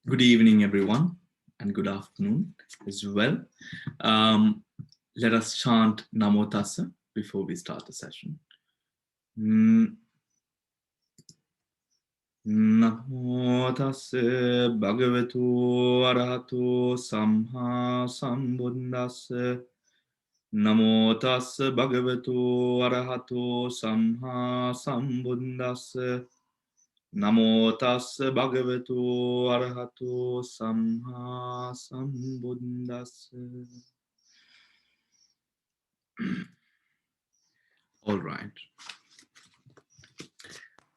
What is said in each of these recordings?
Good evening, everyone, and good afternoon as well. Um, Let us chant Namo Tassa before we start the session. Mm, Namo Tassa Bhagavato Arahato Samma Sambuddhassa. Namo Tassa Bhagavato Arahato Samma Sambuddhassa. Namo tassa bhagavato arahato samma sambuddhassa. All right.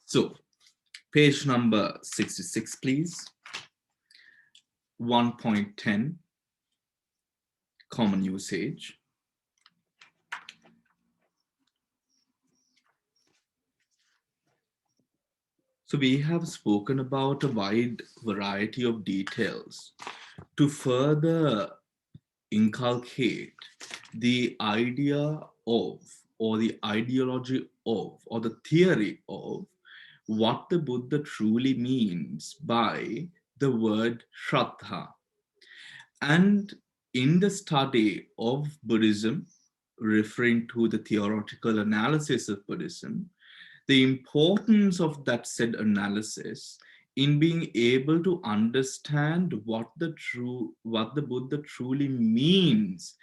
So, page number 66, please. 1.10, common usage. So, we have spoken about a wide variety of details to further inculcate the idea of, or the ideology of, or the theory of what the Buddha truly means by the word Shraddha. And in the study of Buddhism, referring to the theoretical analysis of Buddhism, the importance of that said analysis in being able to understand what the Buddha truly means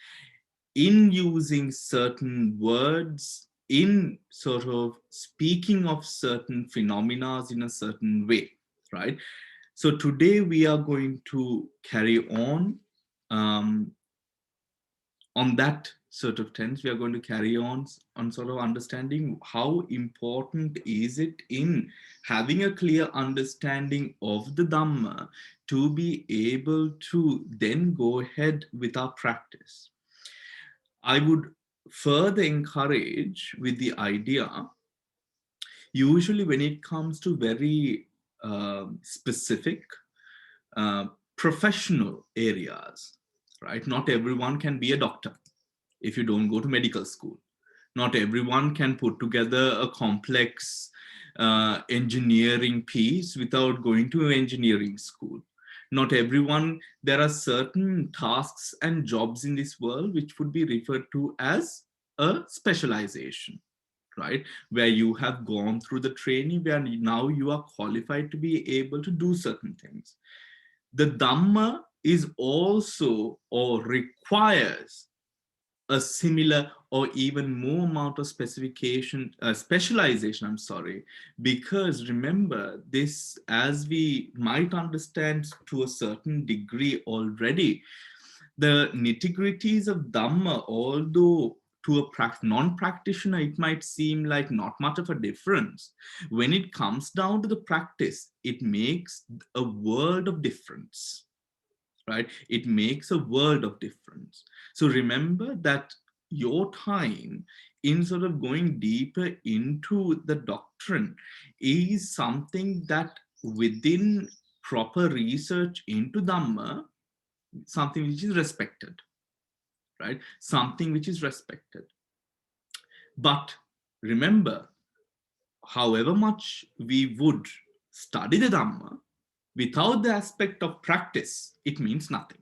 in using certain words, in sort of speaking of certain phenomena in a certain way, right? So today we are going to carry um, on that sort of tense. We are going to carry on sort of understanding how important is it in having a clear understanding of the Dhamma to be able to then go ahead with our practice. I would further encourage with the idea, usually when it comes to very specific uh, professional areas, right? Not everyone can be a doctor if you don't go to medical school. Not everyone can put together a complex engineering piece without going to engineering school. Not everyone, there are certain tasks and jobs in this world which would be referred to as a specialization, right? Where you have gone through the training, where now you are qualified to be able to do certain things. The Dhamma is also or requires a similar or even more amount of specialization, I'm sorry, because remember this, as we might understand to a certain degree already, the nitty-gritties of Dhamma, although to a non-practitioner, it might seem like not much of a difference. When it comes down to the practice, it makes a world of difference, right? It makes a world of difference. So remember that your time in sort of going deeper into the doctrine is something that within proper research into Dhamma, something which is respected, right? Something which is respected. But remember, however much we would study the Dhamma, without the aspect of practice, it means nothing,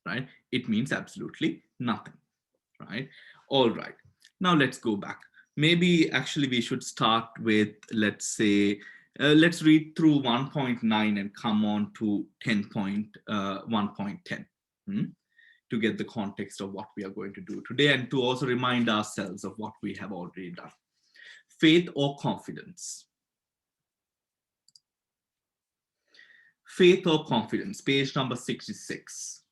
right? It means absolutely nothing, right? All right. Now let's go back. Maybe actually we should start with, let's say, let's read through 1.9 and come on to 1.10 to get the context of what we are going to do today and to also remind ourselves of what we have already done. Faith or confidence? Faith or confidence, page number 66.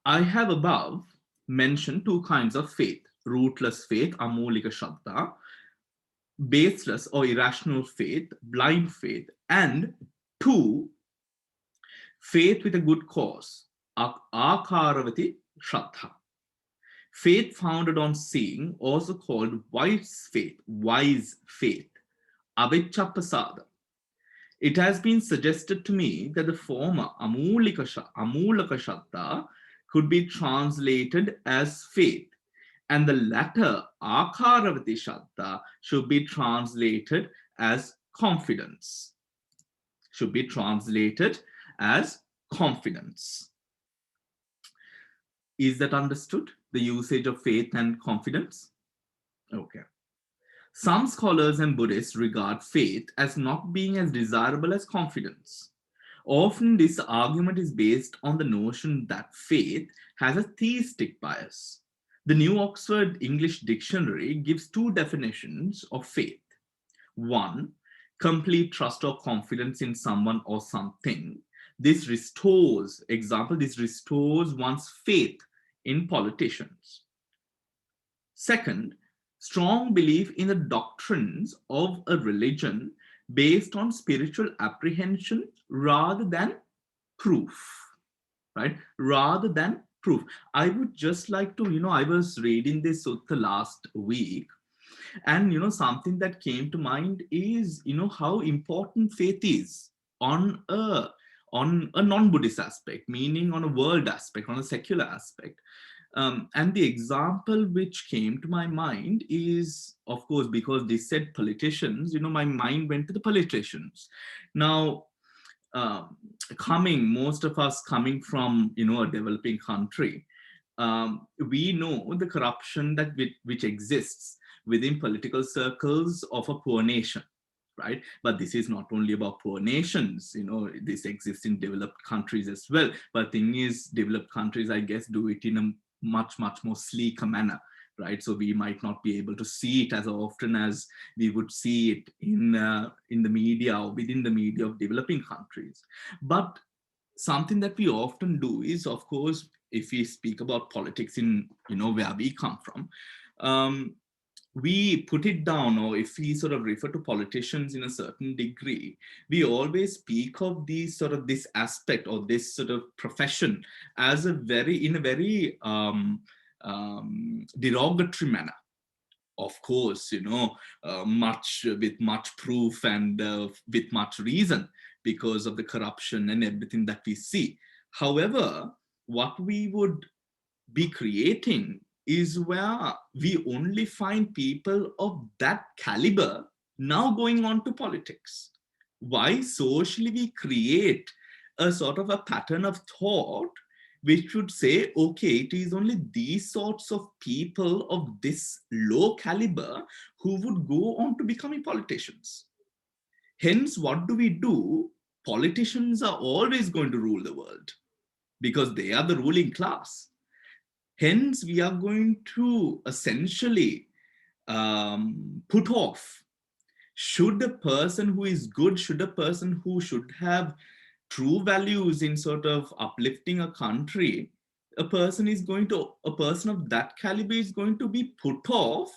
I have above mentioned two kinds of faith: rootless faith, amulika shraddha, baseless or irrational faith, blind faith, and two, faith with a good cause, akaravati shraddha. Faith founded on seeing, also called wise faith, aviccappasada. It has been suggested to me that the former amulaka shraddha could be translated as faith, and the latter akaravati shraddha should be translated as confidence. should be translated as confidence. Is that understood? The usage of faith and confidence? Okay. Some scholars and Buddhists regard faith as not being as desirable as confidence. Often, this argument is based on the notion that faith has a theistic bias. The New Oxford English Dictionary gives two definitions of faith. One, complete trust or confidence in someone or something. This restores one's faith in politicians. Second, strong belief in the doctrines of a religion based on spiritual apprehension rather than proof, right? Rather than proof. I would just like to, I was reading this sutta last week, and something that came to mind is how important faith is on a on a non-Buddhist aspect, meaning on a world aspect, on a secular aspect. And the example which came to my mind is, of course, because they said politicians, my mind went to the politicians. Now, um, most of us coming from, a developing country, we know the corruption which exists within political circles of a poor nation, right? But this is not only about poor nations, this exists in developed countries as well. But the thing is, developed countries, I guess, do it in a much, much more sleeker manner, right? So we might not be able to see it as often as we would see it in the media or within the media of developing countries. But something that we often do is, of course, if we speak about politics in where we come from, um, we put it down, or if we sort of refer to politicians in a certain degree, we always speak of this aspect or this sort of profession as in a very derogatory manner. Of course, much with much proof and with much reason, because of the corruption and everything that we see. However, what we would be creating is where we only find people of that caliber now going on to politics. Why socially we create a sort of a pattern of thought which should say, okay, it is only these sorts of people of this low caliber who would go on to becoming politicians. Hence, what do we do? Politicians are always going to rule the world because they are the ruling class. Hence, we are going to essentially put off. Should a person who is good, should a person who should have true values in sort of uplifting a country, a person of that caliber is going to be put off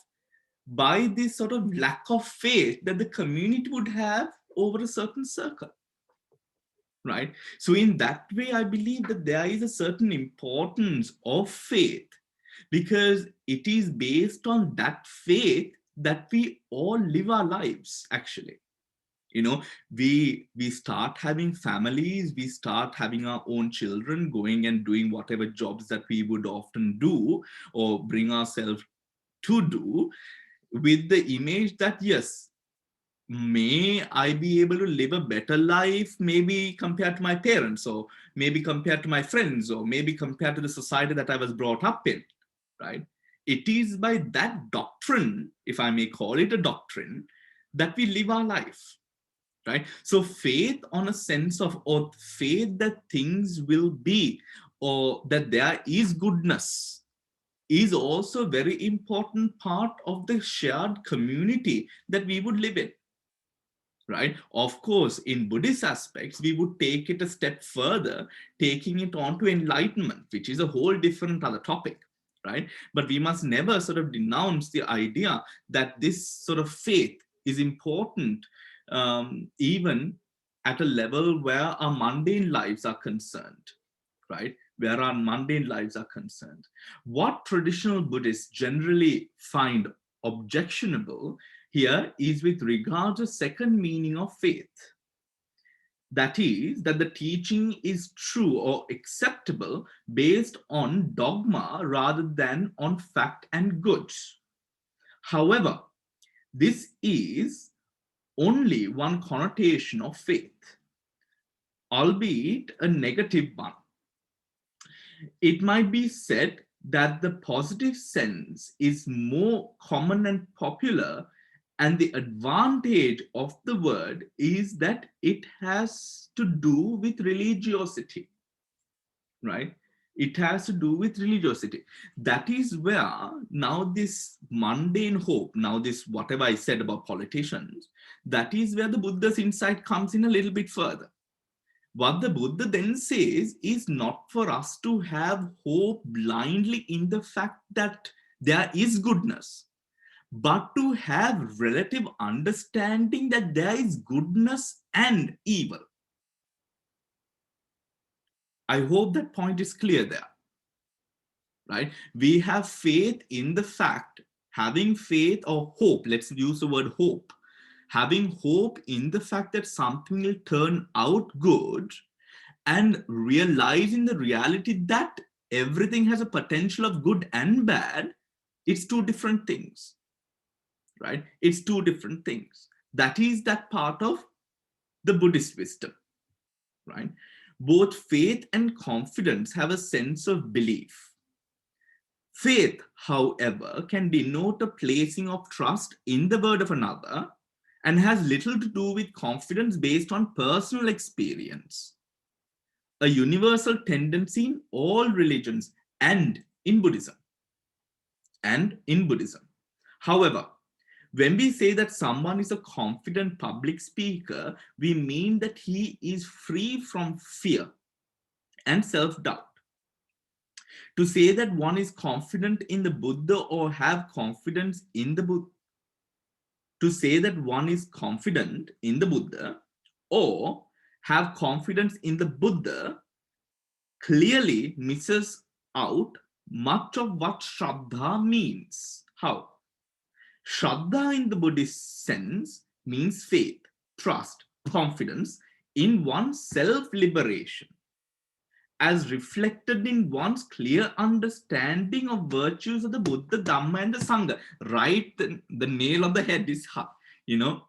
by this sort of lack of faith that the community would have over a certain circle, right? So in that way, I believe that there is a certain importance of faith, because it is based on that faith that we all live our lives, actually. We start having families, we start having our own children, going and doing whatever jobs that we would often do or bring ourselves to do, with the image that, yes, may I be able to live a better life, maybe compared to my parents, or maybe compared to my friends, or maybe compared to the society that I was brought up in, right? It is by that doctrine, if I may call it a doctrine, that we live our life, right? So faith on a sense of, or faith that things will be, or that there is goodness, is also a very important part of the shared community that we would live in, right? Of course, in Buddhist aspects, we would take it a step further, taking it on to enlightenment, which is a whole different other topic, right? But we must never sort of denounce the idea that this sort of faith is important, even at a level where our mundane lives are concerned, right? Where our mundane lives are concerned. What traditional Buddhists generally find objectionable here is with regard to second meaning of faith. That is, that the teaching is true or acceptable based on dogma rather than on fact and goods. However, this is only one connotation of faith. albeit a negative one. It might be said that the positive sense is more common and popular, and the advantage of the word is that it has to do with religiosity, right? It has to do with religiosity. That is where now this mundane hope, now this whatever I said about politicians, that is where the Buddha's insight comes in a little bit further. What the Buddha then says is not for us to have hope blindly in the fact that there is goodness, but to have relative understanding that there is goodness and evil. I hope that point is clear there, right? We have faith in the fact, having faith or hope, let's use the word hope, having hope in the fact that something will turn out good, and realizing the reality that everything has a potential of good and bad. It's two different things, right? It's two different things. That is that part of the Buddhist wisdom, right? Both faith and confidence have a sense of belief. Faith, however, can denote a placing of trust in the word of another and has little to do with confidence based on personal experience, a universal tendency in all religions and in Buddhism. And in Buddhism. However, when we say that someone is a confident public speaker, we mean that he is free from fear and self doubt. To say that one is confident in the Buddha or have confidence in the Buddha, to say that one is confident in the Buddha or have confidence in the Buddha clearly misses out much of what Shraddha means. How? Shraddha in the Buddhist sense means faith, trust, confidence in one's self liberation, as reflected in one's clear understanding of virtues of the Buddha, Dhamma, and the Sangha. Right, the nail on the head is, you know,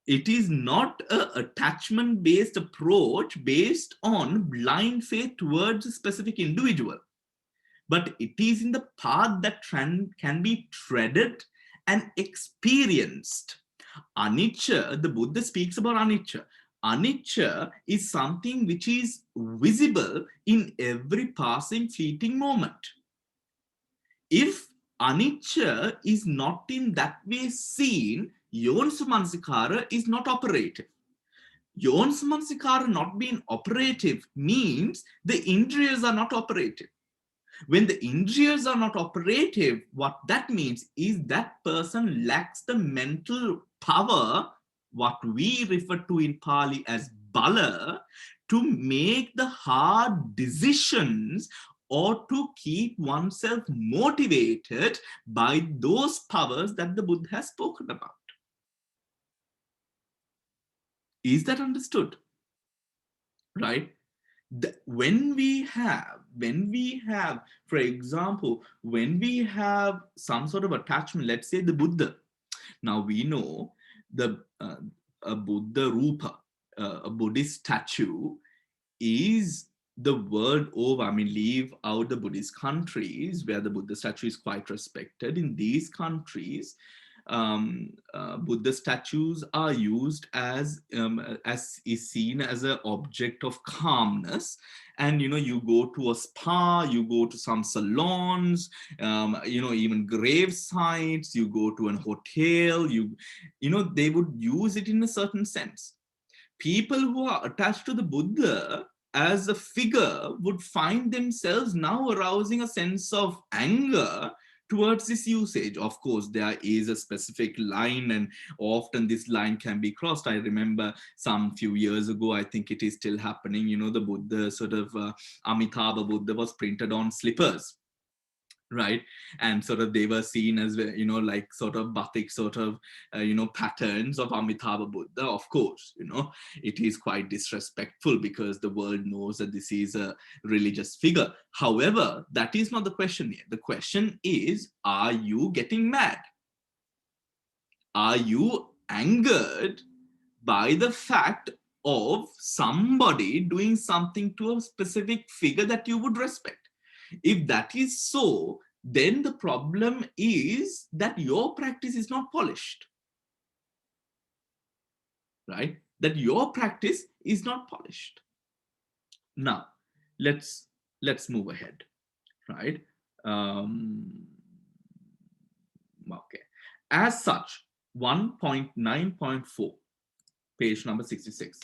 it is not an attachment based approach based on blind faith towards a specific individual, but it is in the path that can be treaded and experienced. Anicca, the Buddha speaks about anicca. Anicca is something which is visible in every passing fleeting moment. If anicca is not in that way seen, yonisomansikara is not operative. Yonisomansikara not being operative means the indriyas are not operative. When the indriyas are not operative, what that means is that person lacks the mental power, what we refer to in Pali as bala, to make the hard decisions or to keep oneself motivated by those powers that the Buddha has spoken about. Is that understood? Right? When we have, for example, when we have some sort of attachment, let's say the Buddha. Now we know the a Buddha rupa, a Buddhist statue is the world over. I mean, leave out the Buddhist countries where the Buddha statue is quite respected. In these countries, Buddha statues are used as is seen as an object of calmness. And you go to a spa, you go to some salons, even grave sites, you go to an hotel, they would use it in a certain sense. People who are attached to the Buddha as a figure would find themselves now arousing a sense of anger towards this usage. Of course, there is a specific line, and often this line can be crossed. I remember some few years ago, I think it is still happening, the Buddha sort of Amitabha Buddha was printed on slippers, right? And sort of they were seen as like sort of batik sort of patterns of Amitabha Buddha. Of course, it is quite disrespectful because the world knows that this is a religious figure. However, that is not the question here. The question is, are you getting mad? Are you angered by the fact of somebody doing something to a specific figure that you would respect. If that is so, then the problem is that your practice is not polished, right? That your practice is not polished. Now, let's move ahead, right? Um, okay. As such, 1.9.4, page number 66.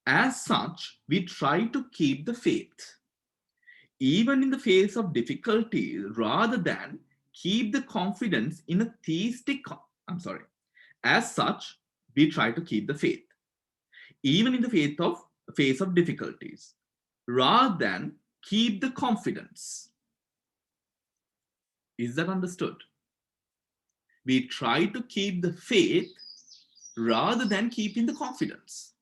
As such, we try to keep the faith, even in the face of difficulties, rather than keep the confidence in a theistic. I'm sorry. As such, we try to keep the faith, even in the face of difficulties, rather than keep the confidence. Is that understood? We try to keep the faith rather than keeping the confidence.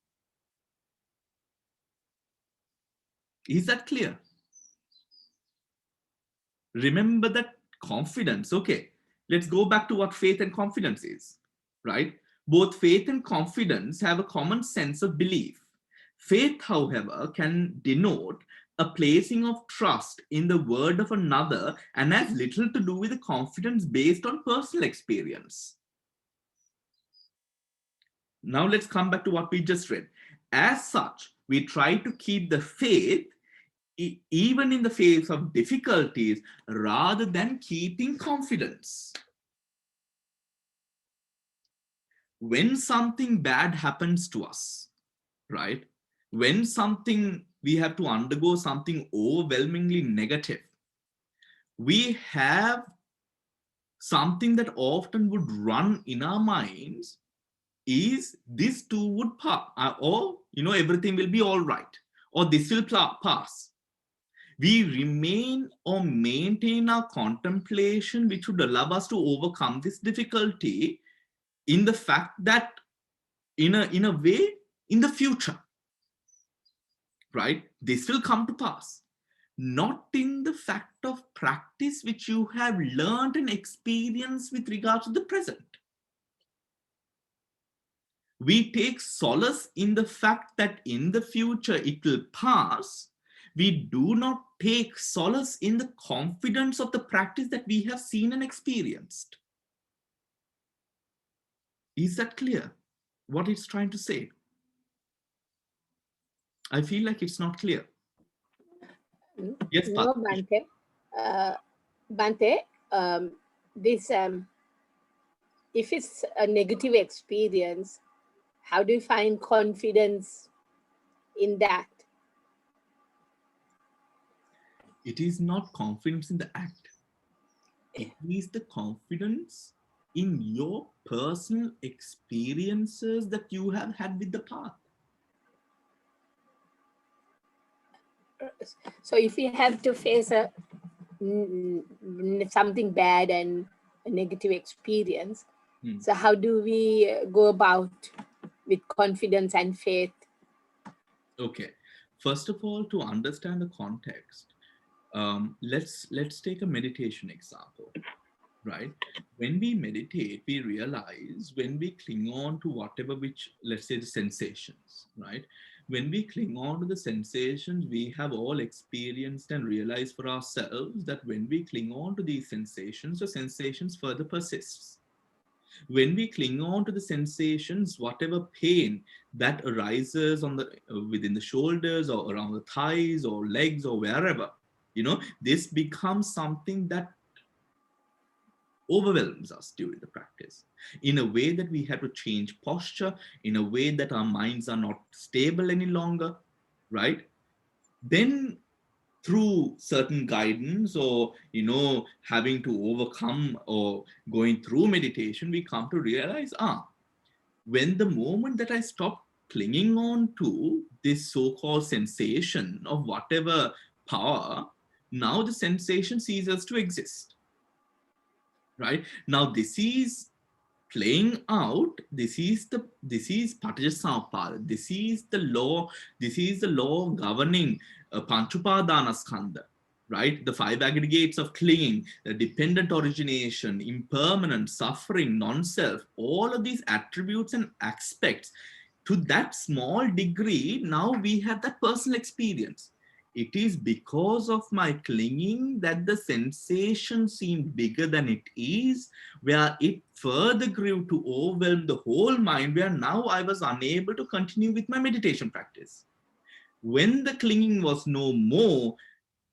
Is that clear? Remember that confidence. Okay, let's go back to what faith and confidence is, right? Both faith and confidence have a common sense of belief. Faith, however, can denote a placing of trust in the word of another and has little to do with the confidence based on personal experience. Now let's come back to what we just read. As such, we try to keep the faith even in the face of difficulties rather than keeping confidence. When something bad happens to us, right? When something we have to undergo something overwhelmingly negative, we have something that often would run in our minds is this too would pass, or everything will be all right, or this will pass. We remain or maintain our contemplation, which would allow us to overcome this difficulty in the fact that in a way, in the future, right, this will come to pass, not in the fact of practice which you have learned and experienced with regards to the present. We take solace in the fact that in the future it will pass. We do not take solace in the confidence of the practice that we have seen and experienced. Is that clear? What it's trying to say? I feel like it's not clear. Yes, no, Bante. Bante, this if it's a negative experience, how do you find confidence in that? It is not confidence in the act. It is the confidence in your personal experiences that you have had with the path. So if you have to face something bad and a negative experience, so how do we go about with confidence and faith? Okay, first of all, to understand the context, let's take a meditation example, right? When we meditate, we realize when we cling on to whatever, which, let's say, the sensations, right? When we cling on to the sensations, we have all experienced and realized for ourselves that when we cling on to these sensations, the sensations further persists. When we cling on to the sensations, whatever pain that arises on the within the shoulders or around the thighs or legs or wherever, this becomes something that overwhelms us during the practice in a way that we have to change posture, in a way that our minds are not stable any longer, right? Then through certain guidance or having to overcome or going through meditation, we come to realize, when the moment that I stop clinging on to this so-called sensation of whatever power, now the sensation ceases to exist, right? Now this is playing out. This is Patijasamuppada. This is the law governing Panchupadanaskandha, right? The five aggregates of clinging, the dependent origination, impermanent, suffering, non-self, all of these attributes and aspects to that small degree, now we have that personal experience. It is because of my clinging that the sensation seemed bigger than it is, where it further grew to overwhelm the whole mind, where now I was unable to continue with my meditation practice. When the clinging was no more,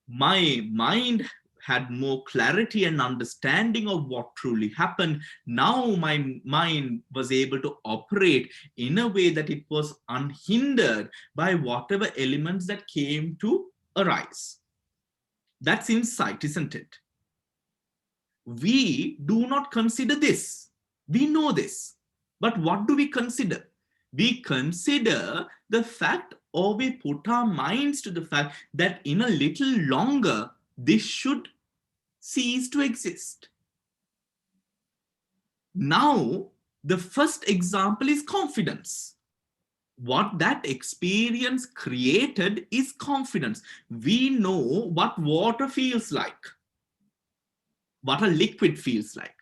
my mind had more clarity and understanding of what truly happened. Now my mind was able to operate in a way that it was unhindered by whatever elements that came to arise. That's insight, isn't it? We do not consider this. We know this. But what do we consider? We consider the fact, or we put our minds to the fact that in a little longer, this should cease to exist. Now, the first example is confidence. What that experience created is confidence. We know what water feels like, what a liquid feels like.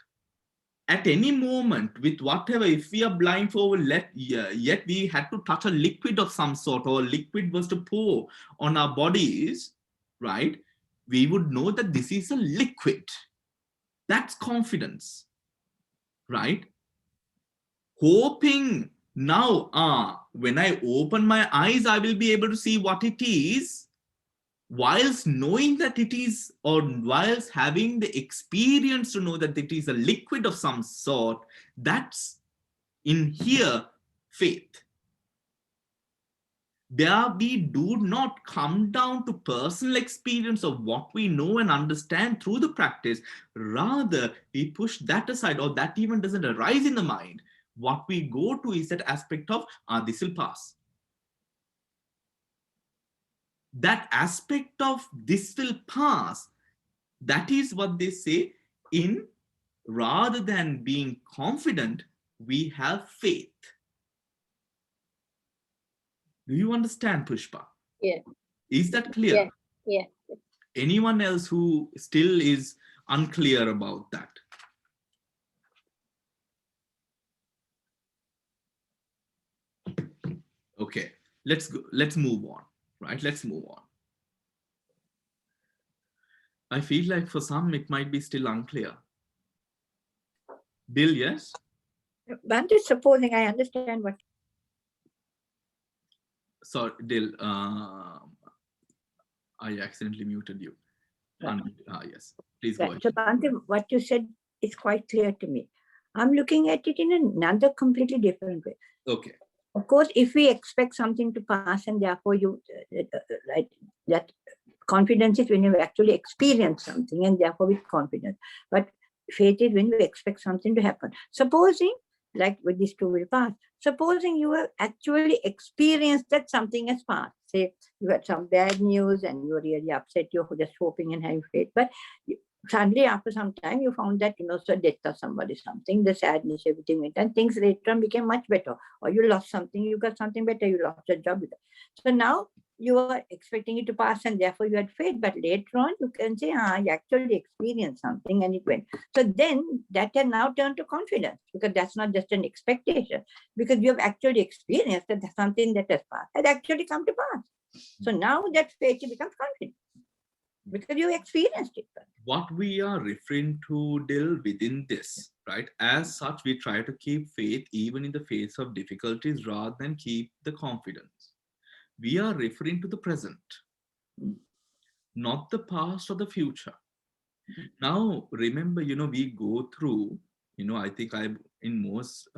At any moment, with whatever, if we are blindfolded, yet we had to touch a liquid of some sort, or a liquid was to pour on our bodies, right? We would know that this is a liquid. That's confidence, right? Hoping now, when I open my eyes, I will be able to see what it is, whilst knowing that it is, or whilst having the experience to know that it is a liquid of some sort. That's in here faith. There we do not come down to personal experience of what we know and understand through the practice. Rather, we push that aside, or that even doesn't arise in the mind. What we go to is that aspect of, this will pass. That aspect of this will pass, that is what they say in, rather than being confident, we have faith. Do you understand, Pushpa? Yeah. Is that clear? Yeah. Anyone else who still is unclear about that? Okay, let's go. Let's move on, right? Let's move on. I feel like for some it might be still unclear. Bill, yes? I'm just supposing I understand what. Sorry, Dill, I accidentally muted you. Right. Yes, please Right. go ahead. So, Bhante, what you said is quite clear to me. I'm looking at it in another completely different way. Okay. Of course, if we expect something to pass and therefore you, right, that confidence is when you actually experience something and therefore with confidence. But faith is when you expect something to happen. Supposing, like with this too will pass, supposing you have actually experienced that something has passed. Say you had some bad news and you were really upset, you're just hoping and having faith. But suddenly after some time you found that, so death of somebody, something, the sadness, everything went, and things later on became much better. Or you lost something, you got something better, you lost your job. So now you are expecting it to pass and therefore you had faith, but later on you can say, you actually experienced something and it went. So then that has now turned to confidence, because that's not just an expectation, because you have actually experienced that something that has passed has actually come to pass. So now that faith becomes confidence, because you experienced it. What we are referring to, Dill, within this, right? As such, we try to keep faith even in the face of difficulties rather than keep the confidence. We are referring to the present, not the past or the future. Now, remember, we go through, I think in most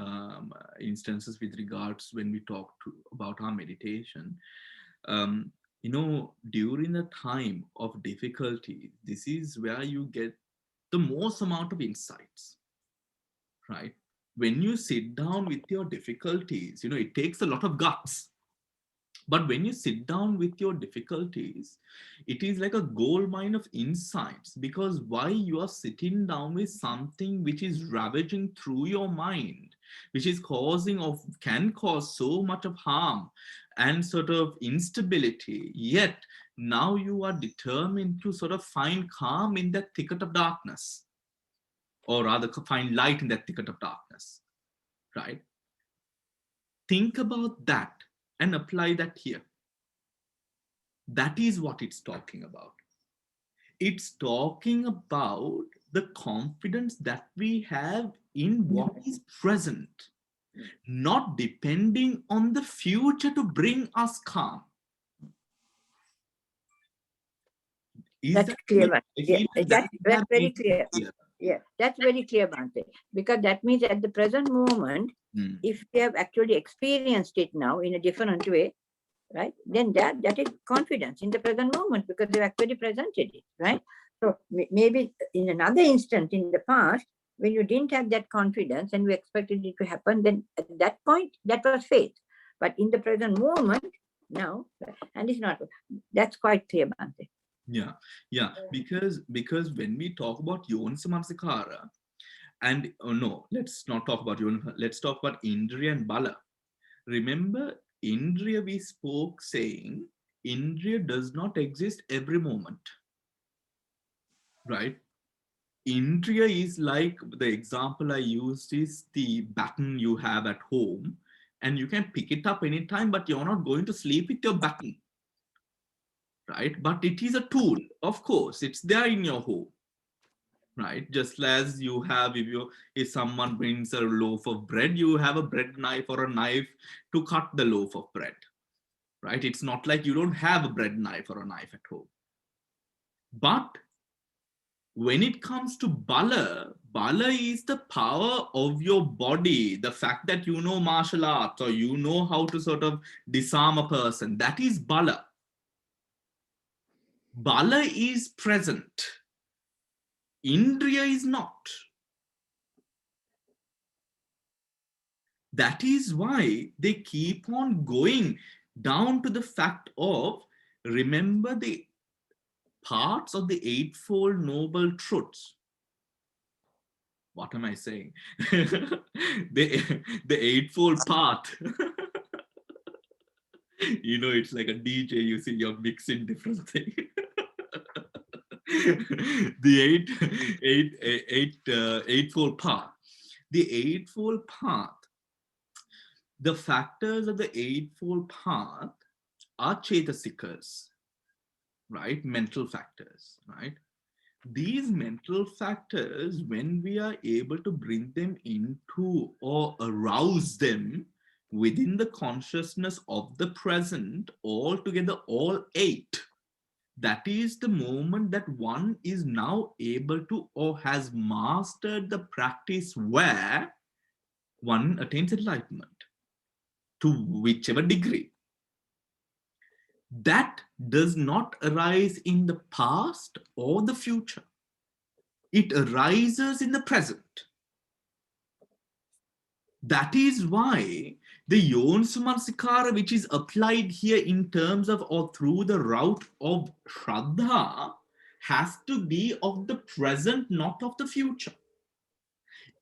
instances with regards when we talk about our meditation, during the time of difficulty, this is where you get the most amount of insights, right? When you sit down with your difficulties, it takes a lot of guts. But when you sit down with your difficulties, it is like a gold mine of insights, because why you are sitting down with something which is ravaging through your mind, which is can cause so much of harm and sort of instability. Yet now you are determined to sort of find calm in that thicket of darkness, or rather find light in that thicket of darkness, right? Think about that and apply that here. That is what it's talking about. It's talking about the confidence that we have in what is present, not depending on the future to bring us calm. That's That clear. clear? I feel like That's very clear. Yeah, that's very clear, Bhante. Because that means at the present moment, if we have actually experienced it now in a different way, right, then that is confidence in the present moment because they've actually presented it, right? So maybe in another instant in the past, when you didn't have that confidence and you expected it to happen, then at that point, that was faith. But in the present moment, now, and it's not, that's quite clear, Bhante. Yeah, because when we talk about Yonisamanasikara, and no, let's not talk about let's talk about Indriya and Bala. Remember, Indriya we spoke saying, Indriya does not exist every moment, right? Indriya is like, the example I used is the baton you have at home, and you can pick it up anytime, but you're not going to sleep with your baton, right? But it is a tool, of course, it's there in your home, right? Just as you have, if someone brings a loaf of bread, you have a bread knife or a knife to cut the loaf of bread, right? It's not like you don't have a bread knife or a knife at home. But when it comes to Bala is the power of your body, the fact that you know martial arts or you know how to sort of disarm a person. That is Bala. Bala is present. Indriya is not. That is why they keep on going down to the fact of, remember the parts of the Eightfold Noble Truths. What am I saying? the Eightfold Path. It's like a DJ, you see, you're mixing different things. The Eightfold Path. The Eightfold Path. The factors of the Eightfold Path are chetasikas, right? Mental factors, right? These mental factors, when we are able to bring them into or arouse them within the consciousness of the present, altogether, all eight, that is the moment that one is now able to or has mastered the practice where one attains enlightenment to whichever degree. That does not arise in the past or the future. It arises in the present. That is why the Yonisamanasikara, which is applied here in terms of or through the route of Shraddha, has to be of the present, not of the future.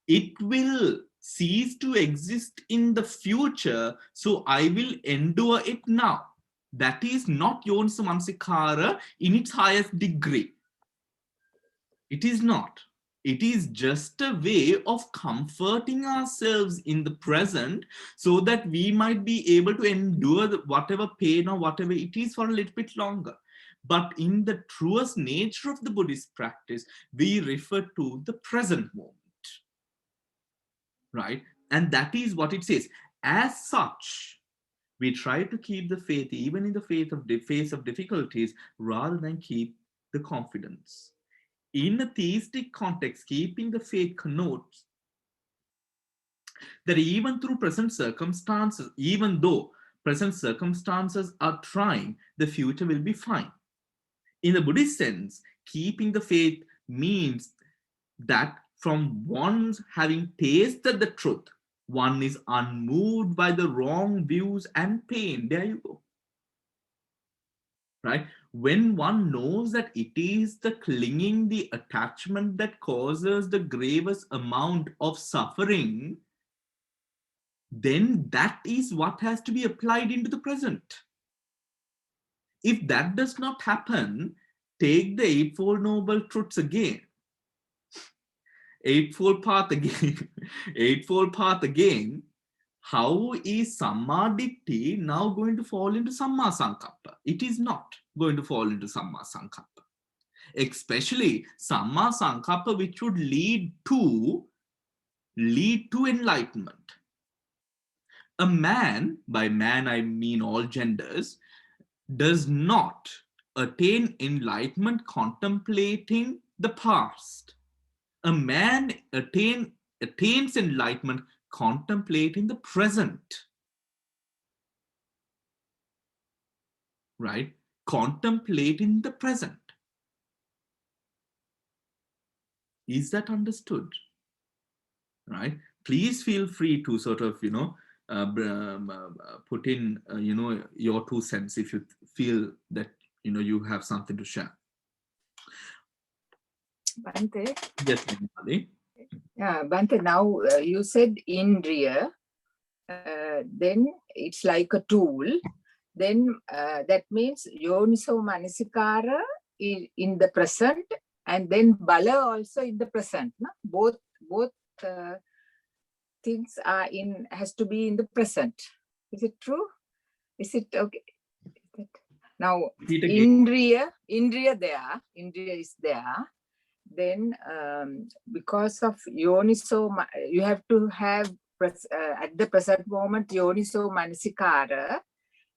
It will cease to exist in the future, so I will endure it now. That is not Yonisamanasikara in its highest degree. It is not. It is just a way of comforting ourselves in the present so that we might be able to endure whatever pain or whatever it is for a little bit longer. But in the truest nature of the Buddhist practice, we refer to the present moment, right? And that is what it says. As such, we try to keep the faith even in the face of difficulties rather than keep the confidence. In a theistic context, keeping the faith connotes that even though present circumstances are trying, the future will be fine. In the Buddhist sense, keeping the faith means that from one's having tasted the truth, one is unmoved by the wrong views and pain. There you go. Right? When one knows that it is the clinging, the attachment that causes the gravest amount of suffering, then that is what has to be applied into the present. If that does not happen, take the Eightfold Noble Truths again. Eightfold Path again. Eightfold Path again. how is Sammaditthi now going to fall into Samma Sankappa? It is not going to fall into Samma Sankappa. Especially Samma Sankappa, which would lead to enlightenment. A man, by man I mean all genders, does not attain enlightenment contemplating the past. A man attains enlightenment contemplating the present. Right? Contemplating the present. Is that understood? Right? Please feel free to sort of, put in, your 2 cents if you feel that, you have something to share. Bante? Yes, Nidhi. Yeah, Bante, now you said Indriya, then it's like a tool. Then that means Yoniso Manasikara in the present, and then Bala also in the present. No? Both things has to be in the present. Is it true? Is it okay? Now Indriya is there. Then because of Yoniso, you have to have at the present moment Yoniso Manasikara,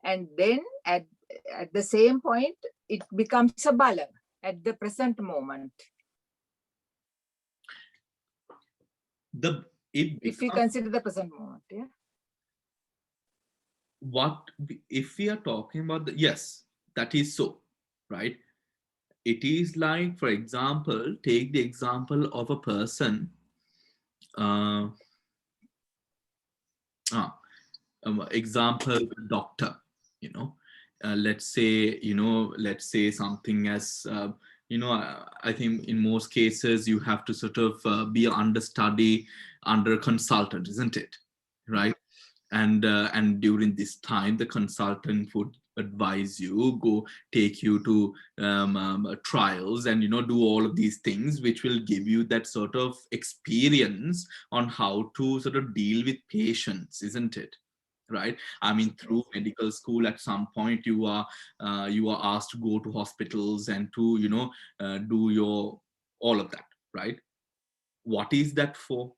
and then at the same point it becomes a Bala at the present moment. If we consider the present moment, yeah. If we are talking about yes, that is so, right? It is like, for example, take the example of a person. Example, doctor. Let's say something as I think in most cases you have to sort of be understudy under a consultant, isn't it? Right? And during this time the consultant would advise you, go take you to trials and do all of these things which will give you that sort of experience on how to sort of deal with patients, isn't it? Right? I mean, through medical school at some point you are asked to go to hospitals and to do your all of that, right? What is that for?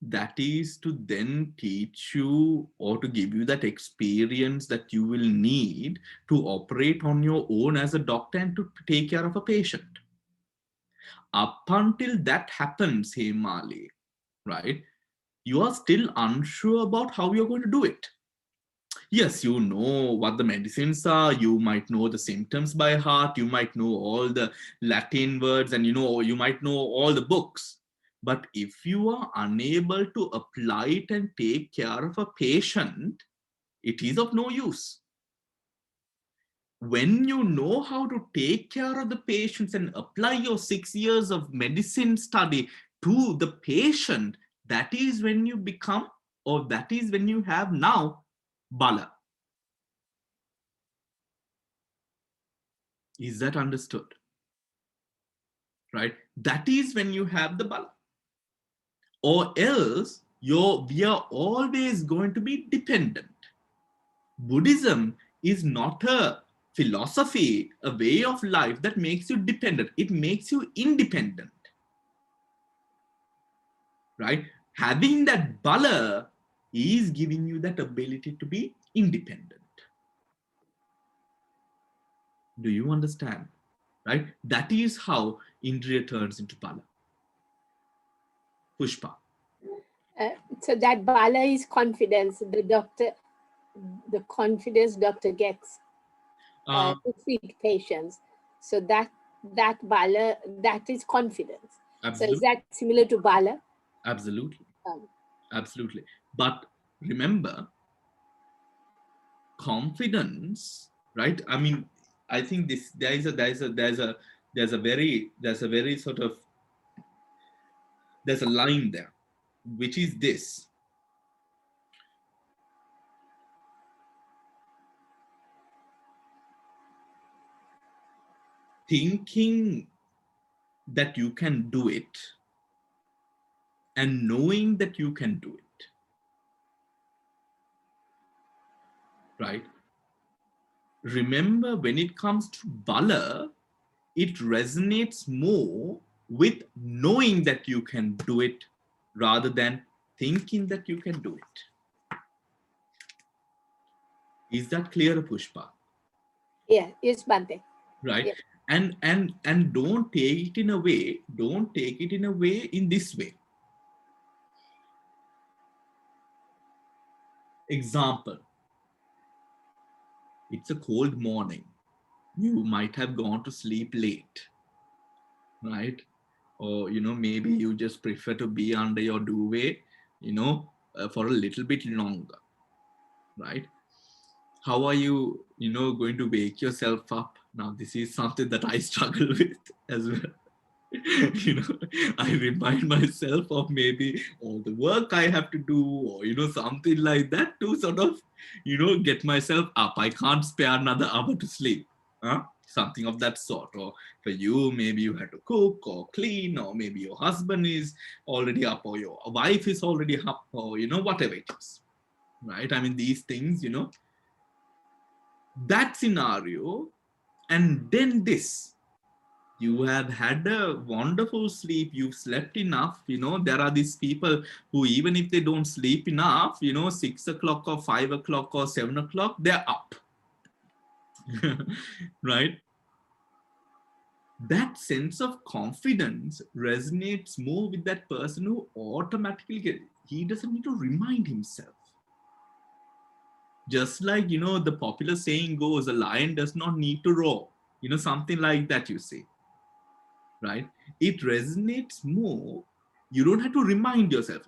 That is to then teach you or to give you that experience that you will need to operate on your own as a doctor and to take care of a patient. Up until that happens, hey Mali, right? You are still unsure about how you're going to do it. Yes, you know what the medicines are, you might know the symptoms by heart, you might know all the Latin words, and you might know all the books. But if you are unable to apply it and take care of a patient, it is of no use. When you know how to take care of the patients and apply your 6 years of medicine study to the patient, that is when you become, or that is when you have now Bala. Is that understood? Right? That is when you have the Bala. Or else, we are always going to be dependent. Buddhism is not a philosophy, a way of life that makes you dependent. It makes you independent. Right? Having that Bala is giving you that ability to be independent. Do you understand? Right? That is how Indriya turns into Bala. Pushpa. So that Bala is confidence. The confidence doctor gets to treat patients. So that Bala, that is confidence. Absolutely. So is that similar to Bala? Absolutely. Absolutely. But remember, confidence, right? I mean, I think there's a very sort of, there's a line there, which is this. Thinking that you can do it and knowing that you can do it. right? Remember, when it comes to bala, it resonates more with knowing that you can do it rather than thinking that you can do it. Is that clear, Pushpa? Yeah, yes, Bante. Right? Yeah. And don't take it in a way, in this way. Example, it's a cold morning. You might have gone to sleep late, right? Or, maybe you just prefer to be under your duvet, for a little bit longer, right? How are you, going to wake yourself up? Now, this is something that I struggle with as well. I remind myself of maybe all the work I have to do, or, something like that to sort of, get myself up. I can't spare another hour to sleep. Something of that sort. Or for you, maybe you had to cook or clean, or maybe your husband is already up, or your wife is already up, or, whatever it is. Right? I mean, these things, that scenario, and then this. You have had a wonderful sleep, you've slept enough. There are these people who, even if they don't sleep enough, 6 o'clock or 5 o'clock or 7 o'clock, they're up. Right? That sense of confidence resonates more with that person who automatically he doesn't need to remind himself. Just like, the popular saying goes, a lion does not need to roar. Something like that you say. Right? It resonates more. You don't have to remind yourself.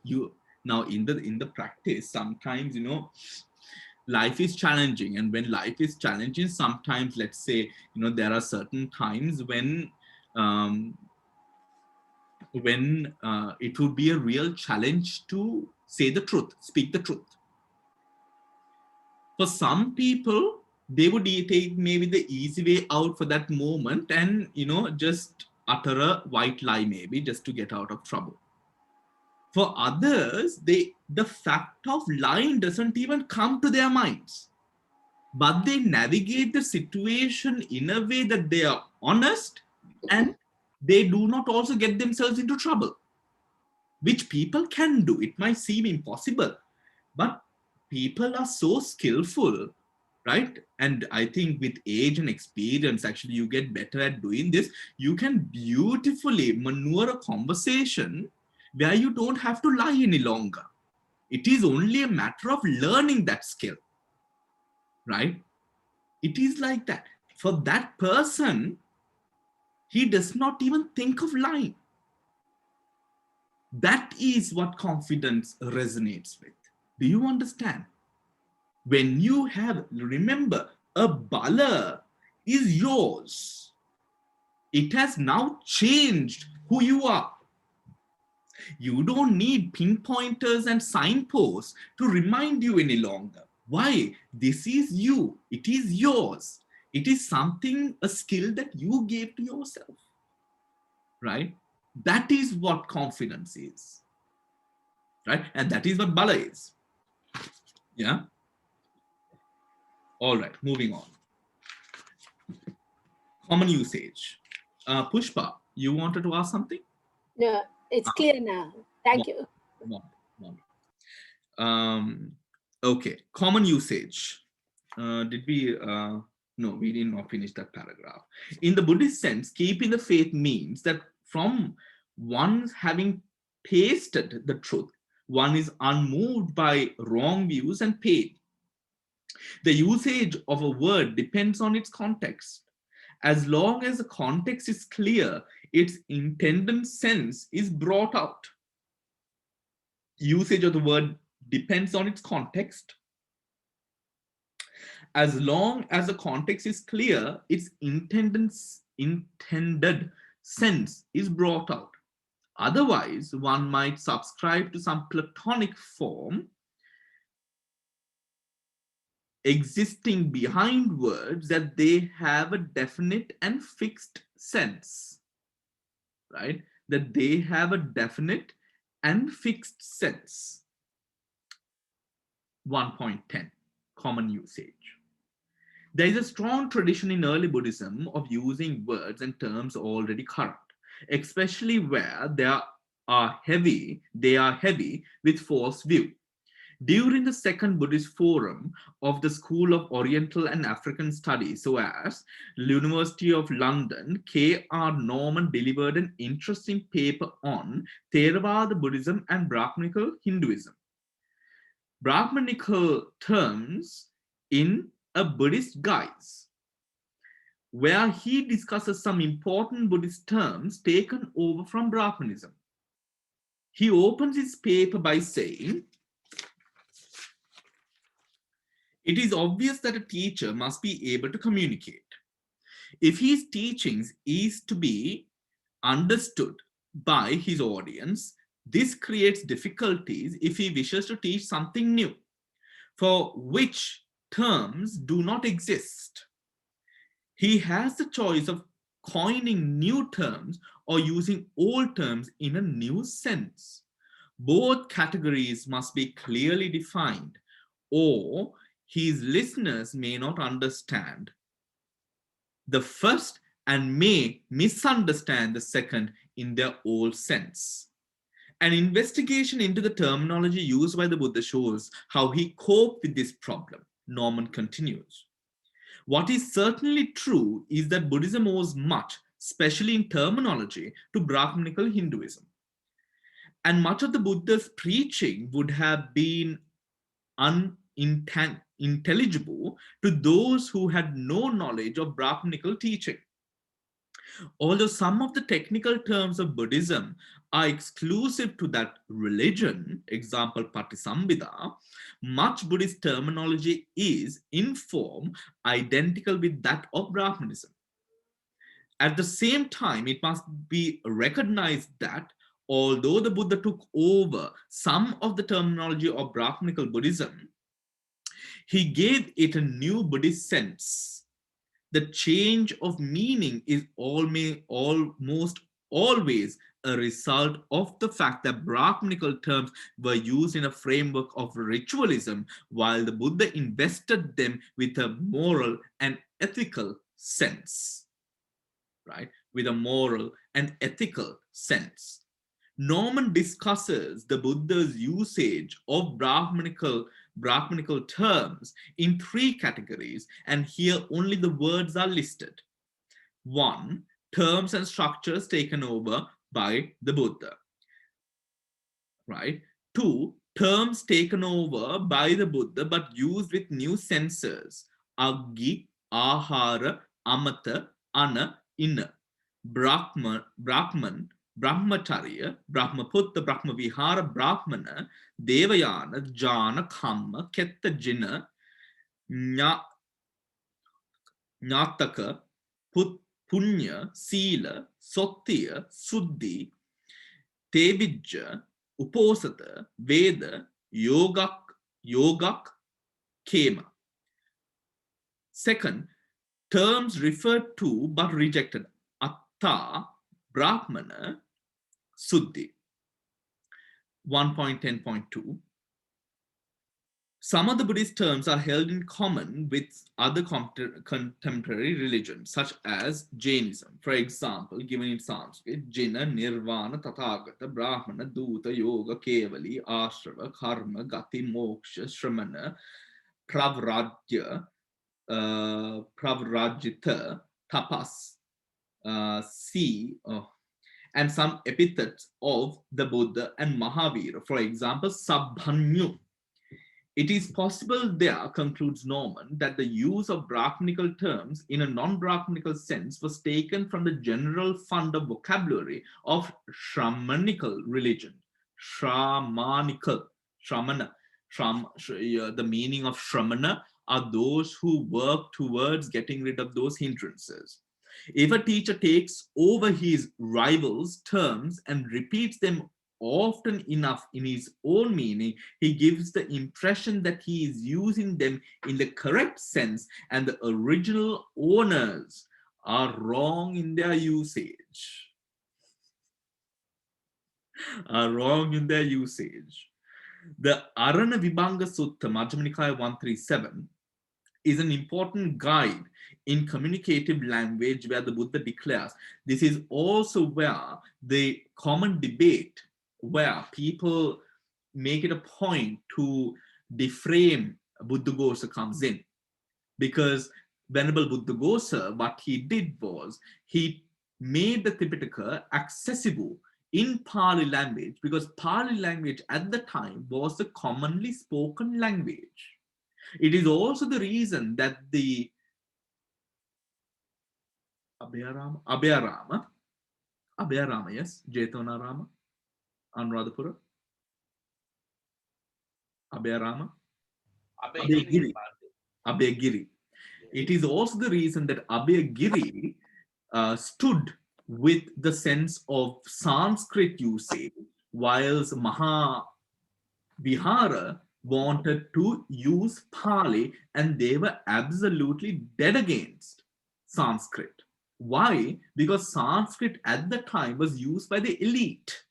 Now in the practice, sometimes, life is challenging, and when life is challenging, sometimes, let's say, there are certain times when it would be a real challenge to say the truth, speak the truth. For some people, they would take maybe the easy way out for that moment, and just utter a white lie, maybe just to get out of trouble. For others, the fact of lying doesn't even come to their minds, but they navigate the situation in a way that they are honest, and they do not also get themselves into trouble, which people can do. It might seem impossible, but people are so skillful, right? And I think with age and experience, actually, you get better at doing this. You can beautifully maneuver a conversation where you don't have to lie any longer. It is only a matter of learning that skill, right? It is like that. For that person, he does not even think of lying. That is what confidence resonates with. Do you understand? When you have, remember, a bala is yours. It has now changed who you are. You don't need pinpointers and signposts to remind you any longer. Why? This is you. It is yours. It is something, a skill that you gave to yourself. Right? That is what confidence is. Right? And that is what bala is. Yeah? All right, moving on. Common usage. Pushpa, you wanted to ask something? No, it's clear now. Thank you. Okay, common usage. Did we? No, we did not finish that paragraph. In the Buddhist sense, keeping the faith means that from one's having tasted the truth, one is unmoved by wrong views and pain. The usage of a word depends on its context. As long as the context is clear, its intended sense is brought out. Usage of the word depends on its context. As long as the context is clear, its intended sense is brought out. Otherwise, one might subscribe to some Platonic form existing behind words that they have a definite and fixed sense, right? That they have a definite and fixed sense. 1.10. common usage. There is a strong tradition in early Buddhism of using words and terms already current, especially where they are heavy with false view. During the second Buddhist forum of the School of Oriental and African Studies, SOAS, University of London, K.R. Norman delivered an interesting paper on Theravada Buddhism and Brahmanical Hinduism. Brahmanical terms in a Buddhist guise, where he discusses some important Buddhist terms taken over from Brahmanism. He opens his paper by saying, "It is obvious that a teacher must be able to communicate. If his teachings is to be understood by his audience, this creates difficulties if he wishes to teach something new, for which terms do not exist. He has the choice of coining new terms or using old terms in a new sense. Both categories must be clearly defined, or his listeners may not understand the first and may misunderstand the second in their old sense." An investigation into the terminology used by the Buddha shows how he coped with this problem. Norman continues. What is certainly true is that Buddhism owes much, especially in terminology, to Brahmanical Hinduism. And much of the Buddha's preaching would have been unintelligible to those who had no knowledge of Brahmanical teaching. Although some of the technical terms of Buddhism are exclusive to that religion, example Patisambhida, much Buddhist terminology is in form identical with that of Brahmanism. At the same time, it must be recognized that although the Buddha took over some of the terminology of Brahmanical Buddhism, he gave it a new Buddhist sense. The change of meaning is almost always a result of the fact that Brahmanical terms were used in a framework of ritualism, while the Buddha invested them with a moral and ethical sense, right? With a moral and ethical sense. Norman discusses the Buddha's usage of Brahmanical terms in three categories, and here only the words are listed. 1. Terms and structures taken over by the Buddha. Right? 2. Terms taken over by the Buddha but used with new senses. Aggi, Ahara, Amata, Ana, Inna. Brahman, Brahmacharya, Brahmaputta, Brahmavihara, Brahmana, Devayana, Jana, Kamma, Ketta, Jina, Nyataka, Punya, Sila, Sotiya, Suddhi, Tevijja, Uposata, Veda, Yogak, Kema. Second, terms referred to but rejected. Atta, Brahmana, Suddhi. 1.10.2. Some of the Buddhist terms are held in common with other contemporary religions, such as Jainism. For example, given in Sanskrit, Jina, Nirvana, Tathagata, Brahmana, Duta, Yoga, Kevali, Ashrava, Karma, Gati, Moksha, Shramana, Pravrajita, Tapas, and some epithets of the Buddha and Mahavira. For example, Sabbhanyu. It is possible there, concludes Norman, that the use of Brahmanical terms in a non-Brahmanical sense was taken from the general fund of vocabulary of Shramanical religion. Shramanical, Shramana. The meaning of Shramana are those who work towards getting rid of those hindrances. If a teacher takes over his rival's terms and repeats them often enough in his own meaning, he gives the impression that he is using them in the correct sense and the original owners are wrong in their usage. The Arana Vibhanga Sutta, Majjhima Nikaya 137, is an important guide in communicative language, where the Buddha declares this is also where the common debate, where people make it a point to deframe Buddhaghosa comes in. Because Venerable Buddhaghosa, what he did was he made the Tipitaka accessible in Pali language, because Pali language at the time was the commonly spoken language. It is also the reason that the Abhayarama, yes, Jetanarama, Anuradhapura, Abhayarama, Abhayagiri. It is also the reason that Abhayagiri stood with the sense of Sanskrit usage, whilst Mahavihara wanted to use Pali, and they were absolutely dead against Sanskrit. Why? Because Sanskrit at the time was used by the elite,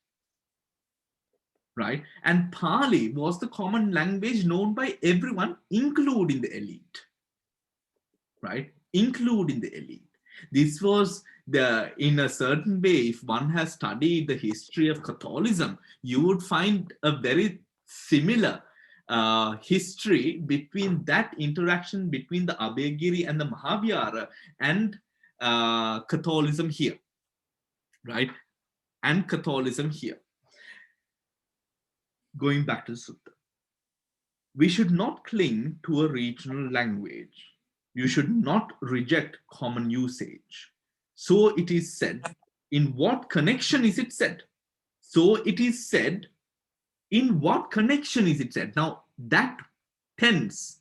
right? And Pali was the common language known by everyone, including the elite, right? Including the elite. This was in a certain way, if one has studied the history of Catholicism, you would find a very similar history between that interaction between the Abhayagiri and the Mahavihara and Catholicism here, right? And Catholicism here. Going back to the Sutta. We should not cling to a regional language. You should not reject common usage. So it is said. In what connection is it said? So it is said. In what connection is it said? Now, that tense,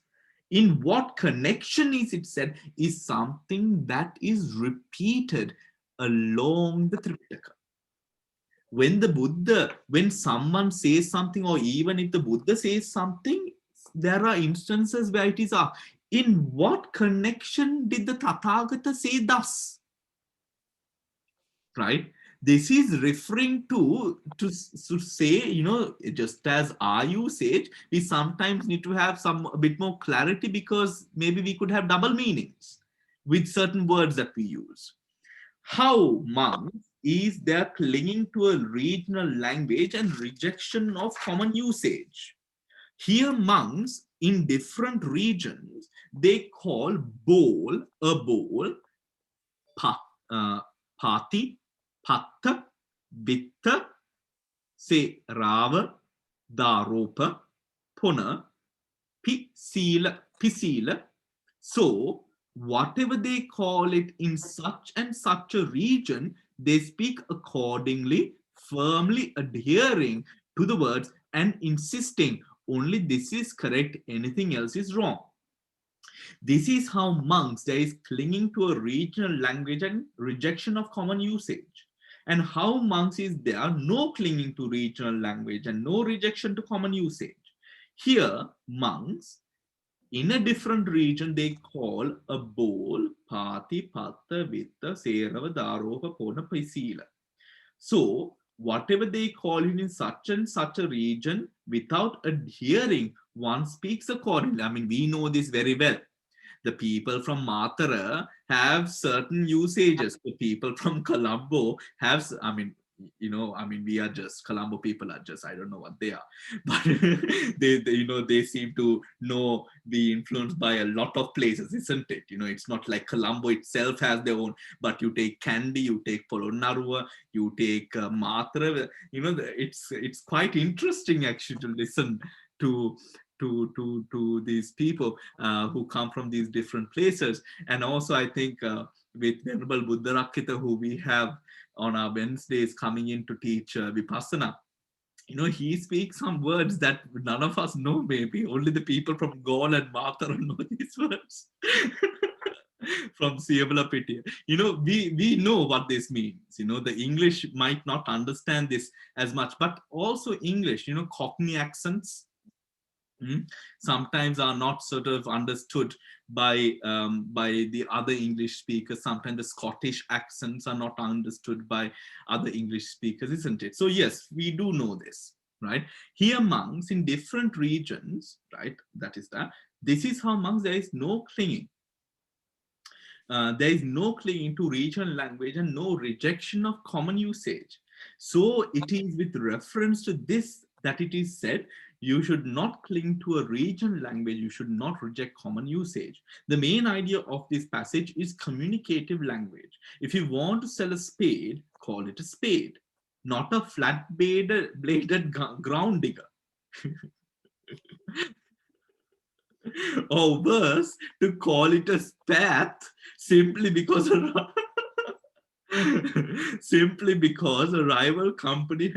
in what connection is it said, is something that is repeated along the Tripitaka. When someone says something, or even if the Buddha says something, there are instances where it is in what connection did the Tathagata say thus? Right? This is referring to say, just as our usage, we sometimes need to have a bit more clarity, because maybe we could have double meanings with certain words that we use. How monks is their clinging to a regional language and rejection of common usage. Here monks in different regions, they call bowl a bowl, pati, patta, vitta, say rava, daropa, puna, pisila. So whatever they call it in such and such a region, they speak accordingly, firmly adhering to the words and insisting only this is correct, anything else is wrong. This is how monks, there is clinging to a regional language and rejection of common usage. And how monks is there no clinging to regional language and no rejection to common usage. Here, monks, in a different region, they call a bowl, pati, patta, vitta, serava, daropa, pona, paisila. So, whatever they call it in such and such a region, without adhering, one speaks accordingly. I mean, we know this very well. The people from Matara have certain usages. The people from Colombo have, we are just, Colombo people are just, I don't know what they are, but they seem to be influenced by a lot of places, isn't it? It's not like Colombo itself has their own, but you take Kandy, you take Polonnaruwa, you take Matara, it's quite interesting actually to listen to these people who come from these different places. And also I think with Venerable Buddha Rakkhita, who we have on our Wednesdays coming in to teach Vipassana, he speaks some words that none of us know, maybe only the people from Gaul and Mathura know these words. From Siyavalapitiya. We know what this means. The English might not understand this as much, but also English, Cockney accents, sometimes are not sort of understood by the other English speakers. Sometimes the Scottish accents are not understood by other English speakers, isn't it? So yes, we do know this, right? Here monks in different regions, right, that is that, This is how, monks, there is no clinging. There is no clinging to regional language and no rejection of common usage. So it is with reference to this that it is said, you should not cling to a regional language, you should not reject common usage. The main idea of this passage is communicative language. If you want to sell a spade, call it a spade, not a flat-bladed ground digger. Or worse, to call it a spat simply because simply because a rival company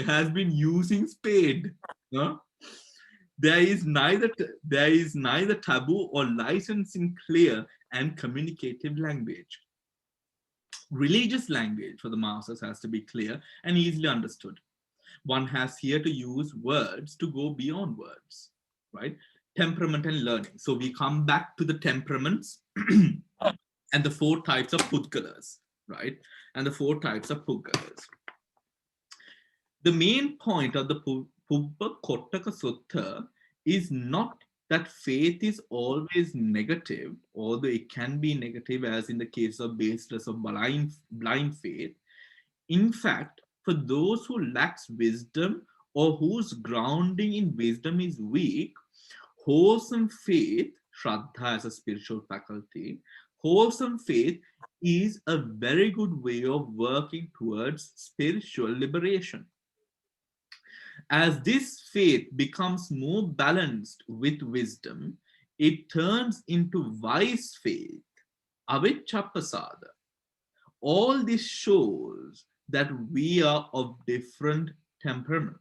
has been using spade. Huh? There is neither taboo or license in clear and communicative language. Religious language for the masses has to be clear and easily understood. One has here to use words to go beyond words, right? Temperament and learning. So we come back to the temperaments and the 4 types of pudgalas, right? And the 4 types of pudgalas. The main point of the Pubba Kotthaka Sutta is not that faith is always negative, although it can be negative, as in the case of baseless or blind faith. In fact, for those who lacks wisdom or whose grounding in wisdom is weak, wholesome faith, Shraddha as a spiritual faculty, wholesome faith is a very good way of working towards spiritual liberation. As this faith becomes more balanced with wisdom, it turns into wise faith, avicchappasada. All this shows that we are of different temperament.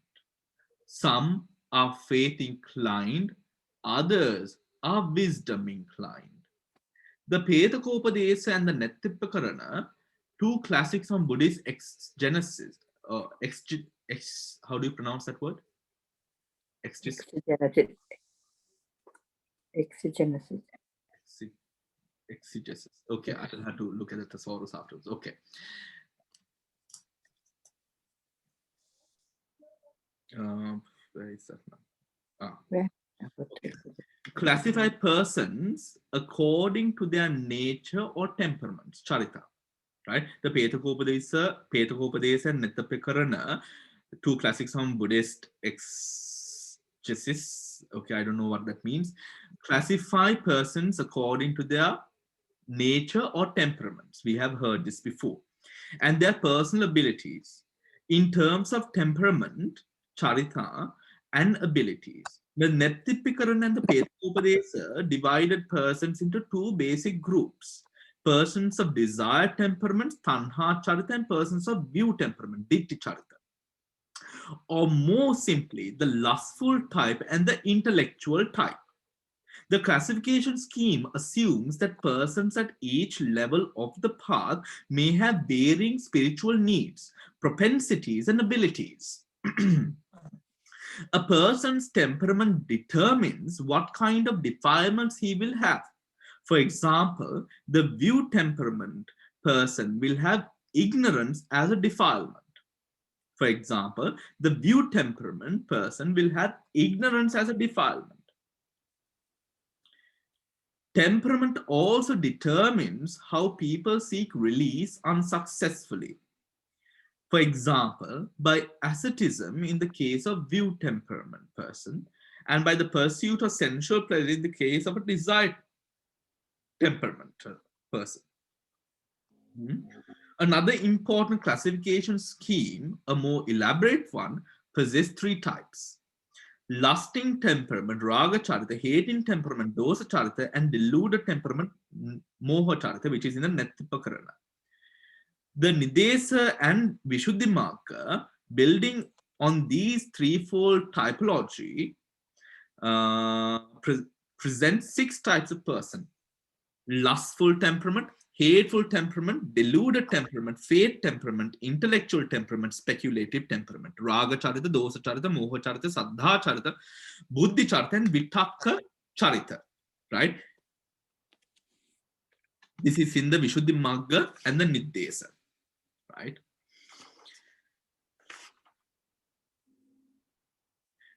Some are faith inclined, others are wisdom inclined. The Petakopadesa and the Nettipakarana, 2 classics on Buddhist exegesis, how do you pronounce that word? Exegesis. Exegesis. Okay, I will have to look at the thesaurus afterwards. Okay. Where is that now? Okay. Classify persons according to their nature or temperaments, charita, right? The Petakopadesa and Nettipakarana, 2 classics on Buddhist exegesis. Okay, I don't know what that means. Classify persons according to their nature or temperaments. We have heard this before. And their personal abilities. In terms of temperament, charita, and abilities, the Nettipakarana and the Petakopadesa divided persons into 2 basic groups. Persons of desired temperaments, tanha charita, and persons of view temperament, ditti charita. Or more simply, the lustful type and the intellectual type. The classification scheme assumes that persons at each level of the path may have varying spiritual needs, propensities, and abilities. A person's temperament determines what kind of defilements he will have. For example, the view temperament person will have ignorance as a defilement. For example, the view temperament person will have ignorance as a defilement. Temperament also determines how people seek release unsuccessfully. For example, by asceticism in the case of view temperament person, and by the pursuit of sensual pleasure in the case of a desired temperament person. Another important classification scheme, a more elaborate one, possesses 3 types. Lusting temperament, raga charita, hating temperament, dosa charita, and deluded temperament, moha charita, which is in the Nettipakarana. The Nidesa and Vishuddhimagga, building on these threefold typology, present 6 types of person. Lustful temperament, hateful temperament, deluded temperament, fate temperament, intellectual temperament, speculative temperament. Raga charita, dosa charita, moha charita, saddha charita, buddhi charita, and vitakka charita. Right? This is in the Vishuddhimagga and the Nidesa. Right?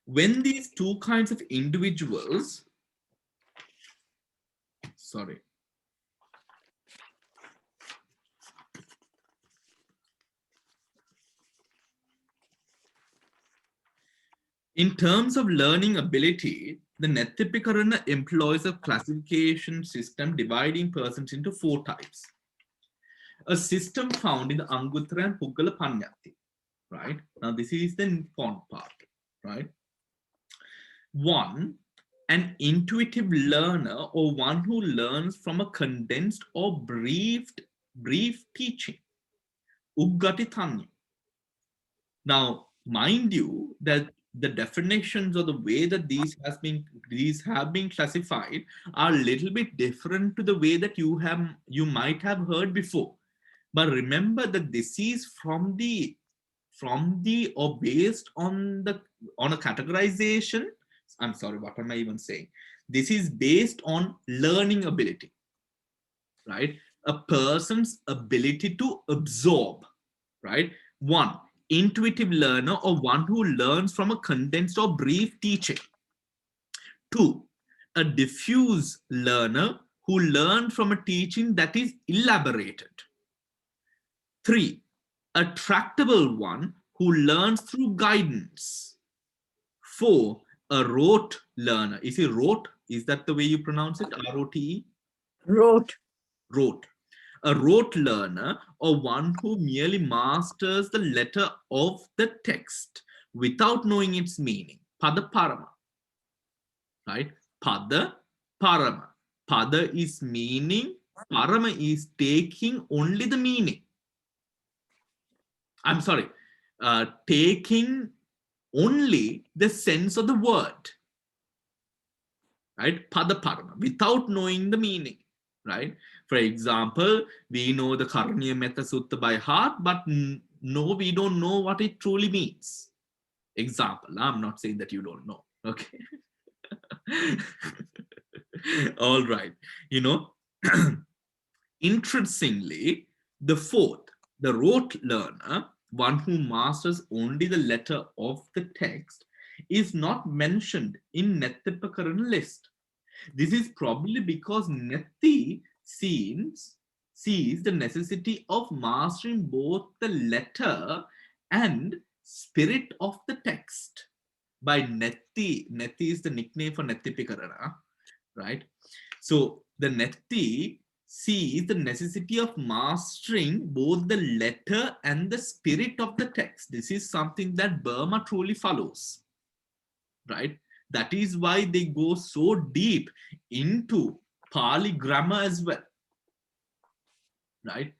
When these 2 kinds of individuals sorry. In terms of learning ability, the Nethipikarana employs a classification system dividing persons into 4 types. A system found in the Anguttara and Puggala Panyati. Right? Now, this is the important part. Right? 1. An intuitive learner, or one who learns from a condensed or brief teaching. Uggati Tanya. Now, mind you that the definitions or the way that these have been classified are a little bit different to the way that you might have heard before. But remember that this is from the or based on a categorization. I'm sorry, what am I even saying? This is based on learning ability, right? A person's ability to absorb, right? 1. Intuitive learner, or one who learns from a condensed or brief teaching. 2. A diffuse learner who learns from a teaching that is elaborated. 3. A tractable one who learns through guidance. 4. A rote learner. Is it rote? Is that the way you pronounce it? R-O-T-E? Rote. Rote. A rote learner, or one who merely masters the letter of the text without knowing its meaning. Pada parama. Right? Pada parama. Pada is meaning, parama is taking only the meaning. I'm sorry, taking only the sense of the word. Right? Pada parama, without knowing the meaning. Right? For example, we know the Karaniya Metta Sutta by heart, but no, we don't know what it truly means. Example, I'm not saying that you don't know. Okay. All right. You know, interestingly, the 4th, the rote learner, one who masters only the letter of the text, is not mentioned in Nethipakarana list. This is probably because Nethi sees the necessity of mastering both the letter and spirit of the text. By Nethi is the nickname for Nethipikarana, right? So the Nethi sees the necessity of mastering both the letter and the spirit of the text. This is something that Burma truly follows, right? That is why they go so deep into Pali grammar as well, right?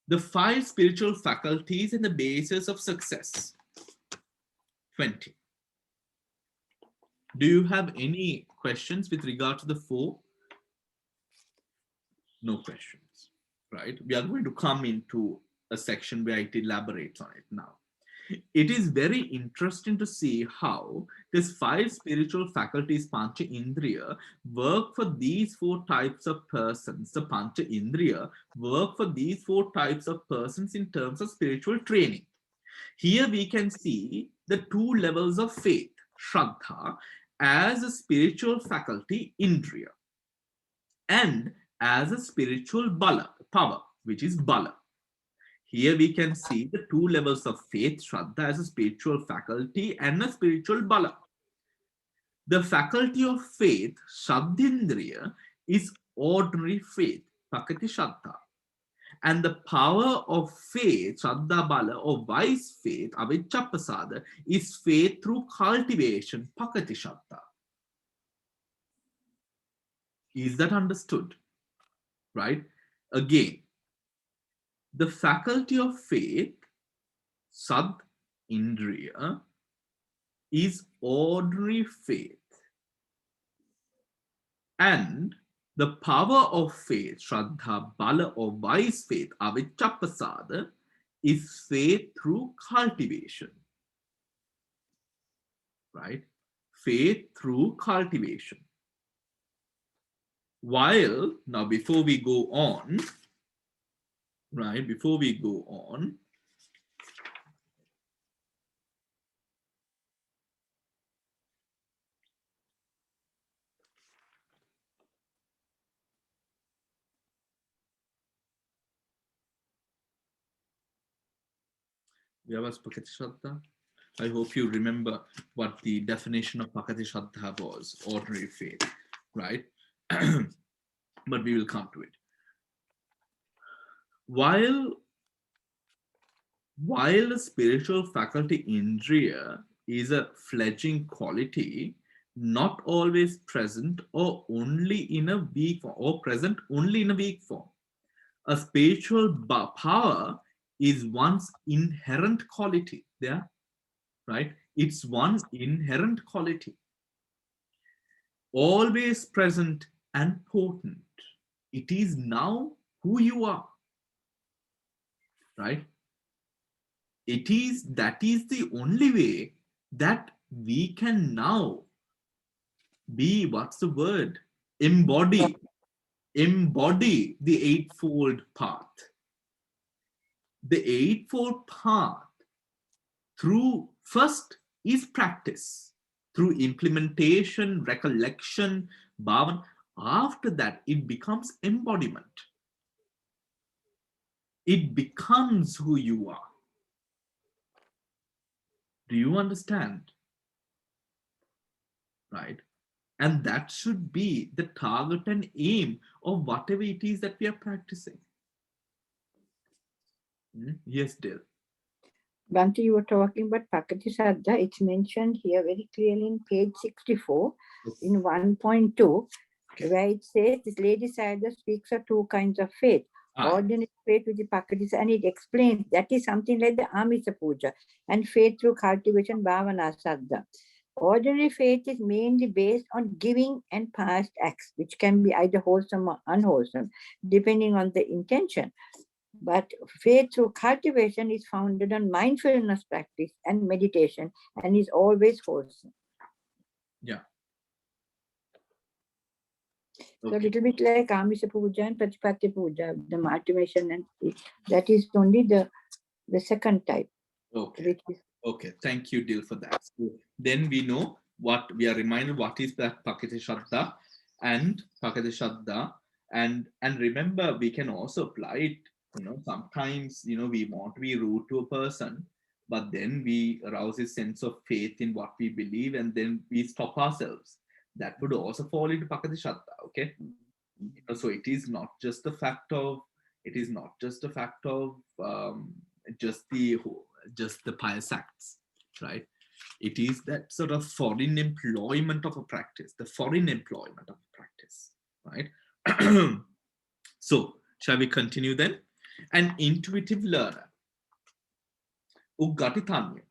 The 5 spiritual faculties and the basis of success. 20. Do you have any questions with regard to the 4? No questions, right? We are going to come into a section where it elaborates on it now. It is very interesting to see how these 5 spiritual faculties, Pancha Indriya, work for these 4 types of persons. The Pancha Indriya work for these 4 types of persons in terms of spiritual training. Here we can see the 2 levels of faith, Shraddha, as a spiritual faculty, Indriya, and as a spiritual bala, power, which is bala. Here we can see the 2 levels of faith, Shraddha, as a spiritual faculty and a spiritual bala. The faculty of faith, Shraddhindriya, is ordinary faith, Pakati Shraddha. And the power of faith, Shraddha Bala, or wise faith, Aviccappasada, is faith through cultivation, Pakati Shraddha. Is that understood? Right? Again, the faculty of faith, Sad Indriya, is ordinary faith. And the power of faith, Shraddha, Bala, or wise faith, Aviccappasada, is faith through cultivation. Right? Faith through cultivation. While, now before we go on, right, before we go on, Vyavas Pakati Shraddha. I hope you remember what the definition of Pakati Shraddha was, ordinary faith, right? But we will come to it. While a spiritual faculty Indriya is a fledgling quality, not always present or only in a weak form, or present only in a weak form. A spiritual power is one's inherent quality. Yeah, right? It's one inherent quality, always present and potent. It is now who you are, right? That is the only way that we can now be, what's the word? Embody the eightfold path. The eightfold path through first is practice, through implementation, recollection, bhavan. After that, it becomes embodiment. It becomes who you are. Do you understand? Right? And that should be the target and aim of whatever it is that we are practicing. Yes, Dil. Bhante, you were talking about Pakati Saddha. It's mentioned here very clearly in page 64 in 1.2, where it says this Lady Sayadaw speaks of two kinds of faith. Ordinary faith with the Pakati, and it explains that is something like the Amisa Puja and faith through cultivation, Bhavana Saddha. Ordinary faith is mainly based on giving and past acts, which can be either wholesome or unwholesome, depending on the intention. But faith through cultivation is founded on mindfulness practice and meditation and is always wholesome. Yeah. So a little bit like Amisa Puja and Pratipatti Puja, the motivation, and that is only the second type. Okay. Okay. Thank you, Dil, for that. So then we know what we are reminded what is that Pakati Shraddha and Pakati Shraddha. And remember, we can also apply it. Sometimes, we want to be rude to a person, but then we arouse a sense of faith in what we believe, and then we stop ourselves. That would also fall into Pakati Shraddha. Okay. So it is not just the fact of just the pious acts, right? It is that sort of foreign employment of a practice, right? So shall we continue then? An intuitive learner, Uggatitanya,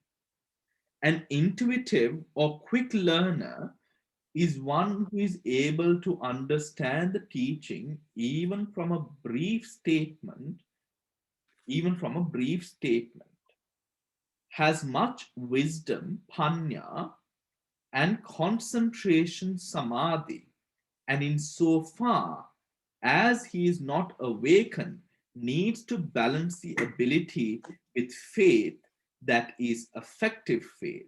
an intuitive or quick learner is one who is able to understand the teaching even from a brief statement, has much wisdom, panya, and concentration, samadhi, and insofar as he is not awakened, needs to balance the ability with faith that is effective faith.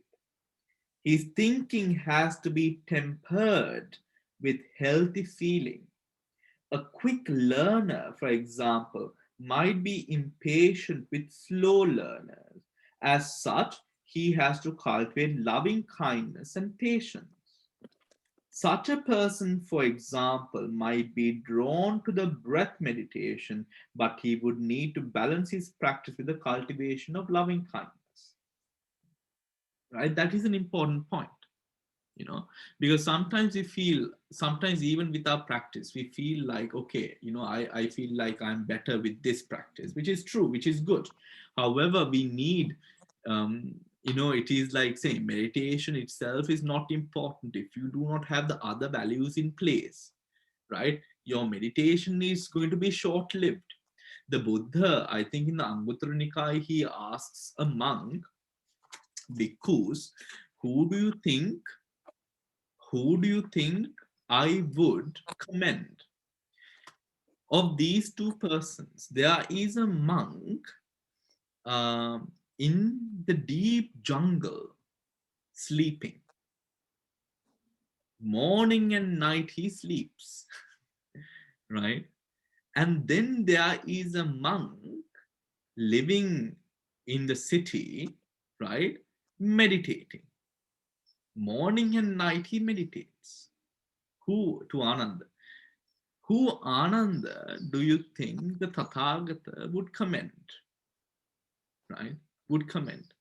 His thinking has to be tempered with healthy feeling. A quick learner, for example, might be impatient with slow learners. As such, he has to cultivate loving kindness and patience. Such a person, for example, might be drawn to the breath meditation, but he would need to balance his practice with the cultivation of loving kindness. Right? That is an important point. Because sometimes even with our practice, we feel like, okay, I feel like I'm better with this practice, which is true, which is good. However, we need, it is like saying meditation itself is not important if you do not have the other values in place, right? Your meditation is going to be short-lived. The Buddha, I think in the Anguttara Nikaya, he asks a monk, bhikkhus, who do you think I would commend? Of these two persons, there is a monk in the deep jungle sleeping. Morning and night he sleeps, right? And then there is a monk living in the city, right, meditating. Morning and night he meditates. Who to Ananda? Who Ananda do you think the Tathagata would comment? Right? Would comment.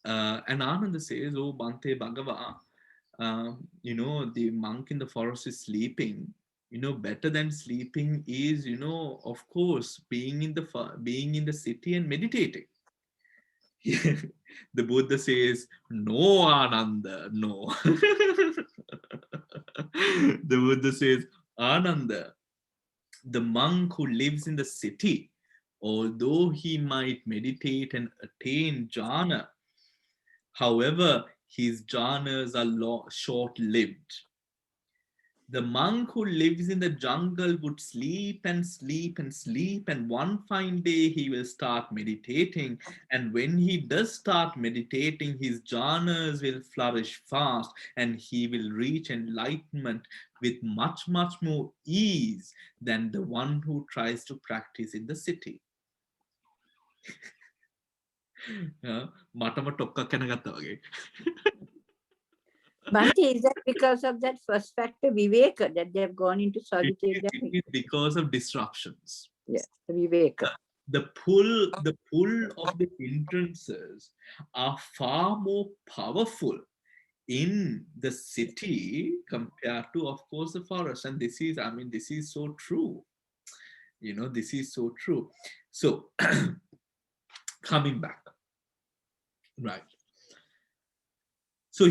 And Ananda says, "Oh, Bante Bhagava, the monk in the forest is sleeping. Better than sleeping is, of course, being in the city and meditating." The Buddha says, "No, Ananda, no." The Buddha says, "Ananda, the monk who lives in the city, although he might meditate and attain jhana, however, his jhanas are short-lived. The monk who lives in the jungle would sleep and sleep and sleep, and one fine day he will start meditating. And when he does start meditating, his jhanas will flourish fast, and he will reach enlightenment with much, much more ease than the one who tries to practice in the city." මටම ටොක්කක් කැනගත්තා වගේ. Bhante, is that because of that first factor, Viveka, that they have gone into solitude? It is because of disruptions. Yes, Viveka. The pull of the hindrances are far more powerful in the city compared to, of course, the forest. And this is so true. This is so true. So, coming back, right. So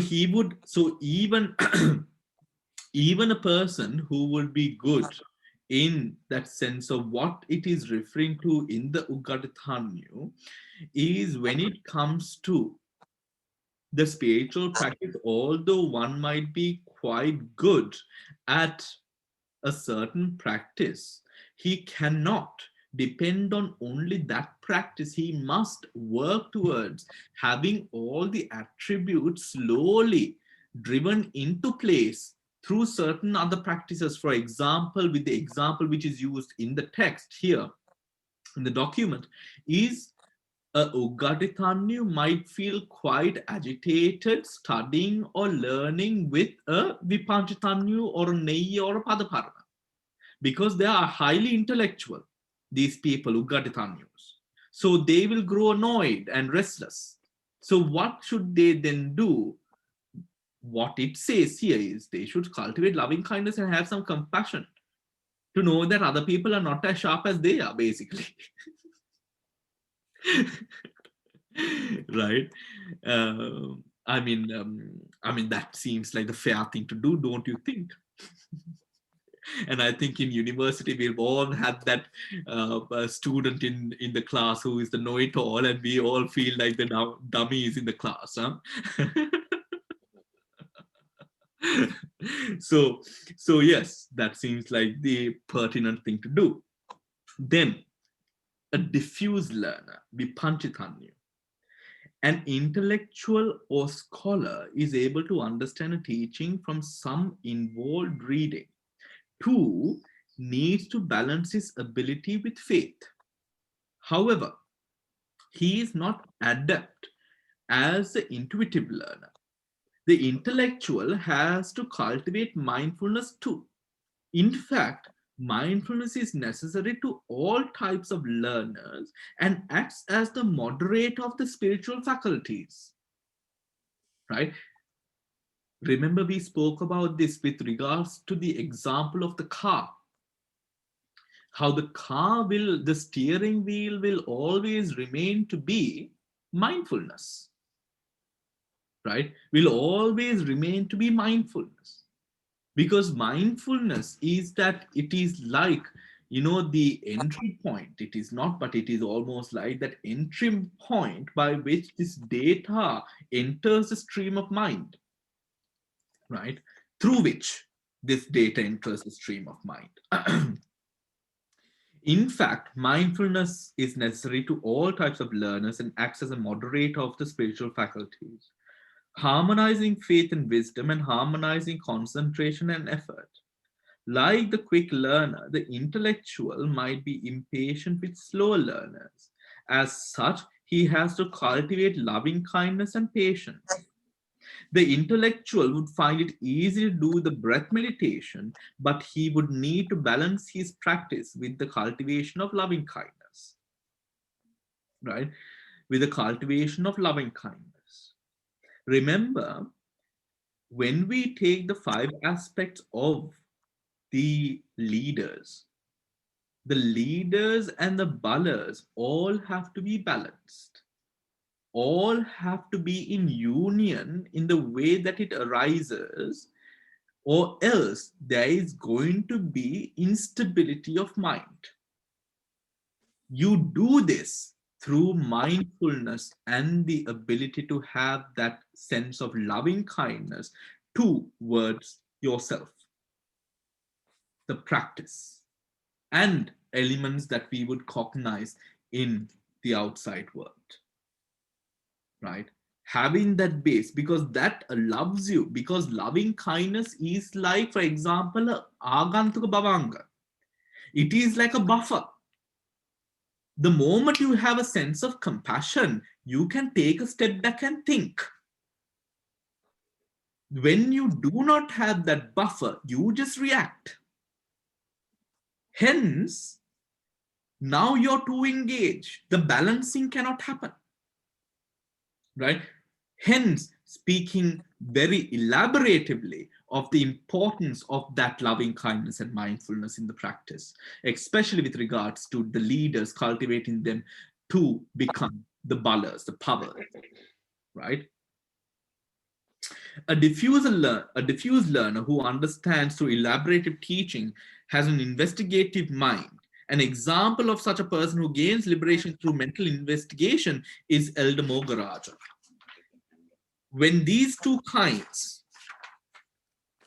even even a person who would be good in that sense of what it is referring to in the Ugadithanyu is when it comes to the spiritual practice, although one might be quite good at a certain practice, he cannot depend on only that practice. He must work towards having all the attributes slowly driven into place through certain other practices. For example, with the example which is used in the text here, in the document, is a Ugadithanyu might feel quite agitated studying or learning with a Vipanchitanyu or a Neyya or a Padaparana, because they are highly intellectual, these people, Ugadithanyus. So they will grow annoyed and restless. So what should they then do? What it says here is they should cultivate loving kindness and have some compassion to know that other people are not as sharp as they are, basically. Right? That seems like the fair thing to do, don't you think? And I think in university we've all had that student in the class who is the know-it-all, and we all feel like the dummies in the class, huh? So yes, that seems like the pertinent thing to do. Then a diffuse learner, Vipanchitanyu. An intellectual or scholar is able to understand a teaching from some involved reading. Two, needs to balance his ability with faith. However, he is not adept as the intuitive learner. The intellectual has to cultivate mindfulness too. In fact, mindfulness is necessary to all types of learners and acts as the moderator of the spiritual faculties. Right? Remember, we spoke about this with regards to the example of the car. How the steering wheel will always remain to be mindfulness. Right? Will always remain to be mindfulness. Because mindfulness is that it is like, the entry point. It is not, but it is almost like that entry point by which this data enters the stream of mind. Right? Through which this data enters the stream of mind. In fact, mindfulness is necessary to all types of learners and acts as a moderator of the spiritual faculties, harmonizing faith and wisdom and harmonizing concentration and effort. Like the quick learner, the intellectual might be impatient with slower learners. As such, he has to cultivate loving kindness and patience. The intellectual would find it easy to do the breath meditation, but he would need to balance his practice with the cultivation of loving kindness, right? With the cultivation of loving kindness. Remember, when we take the 5 aspects of the leaders and the balas all have to be balanced. All have to be in union in the way that it arises, or else there is going to be instability of mind. You do this through mindfulness and the ability to have that sense of loving kindness towards yourself. The practice and elements that we would cognize in the outside world, right? Having that base, because that loves you, because loving kindness is like, for example, agantuka bhavanga. It is like a buffer. The moment you have a sense of compassion, you can take a step back and think. When you do not have that buffer, you just react. Hence, now you're too engaged. The balancing cannot happen, right? Hence, speaking very elaboratively of the importance of that loving kindness and mindfulness in the practice, especially with regards to the leaders, cultivating them to become the balas, the power, right? A diffuse learner who understands through elaborative teaching has an investigative mind. An example of such a person who gains liberation through mental investigation is Elder Mogaraja. When these two kinds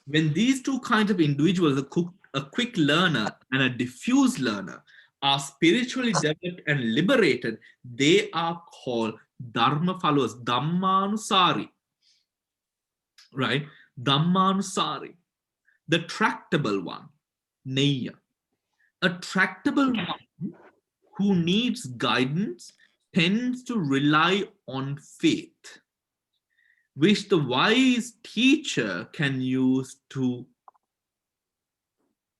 of individuals, a quick learner and a diffuse learner, are spiritually developed and liberated, they are called Dharma followers, Dhammanusari, right? Dhammanusari. The tractable one, Neya. A tractable one who needs guidance tends to rely on faith, which the wise teacher can use to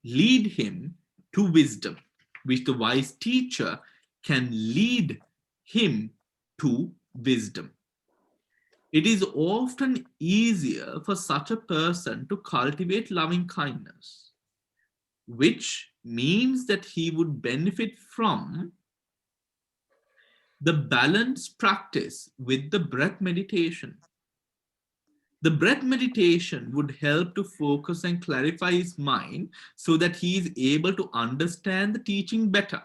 lead him to wisdom, which the wise teacher can lead him to wisdom. It is often easier for such a person to cultivate loving kindness, which means that he would benefit from the balanced practice with the breath meditation. The breath meditation would help to focus and clarify his mind so that he is able to understand the teaching better.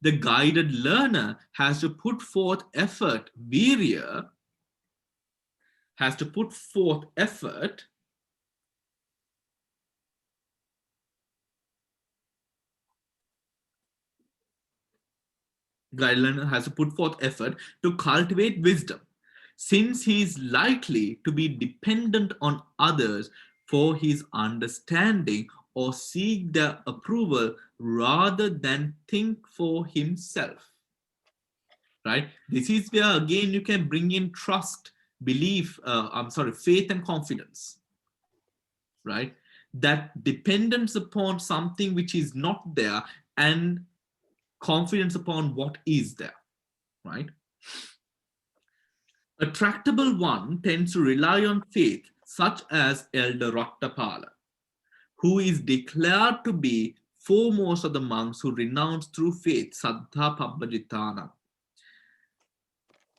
The guided learner has to put forth effort, virya, has to put forth effort guided learner has to put forth effort to cultivate wisdom, since he is likely to be dependent on others for his understanding or seek their approval rather than think for himself. Right? This is where again you can bring in trust, belief, faith and confidence. Right? That dependence upon something which is not there and confidence upon what is there. Right? A tractable one tends to rely on faith, such as Elder Rattapala, who is declared to be foremost of the monks who renounce through faith, Saddha Pabbajitana.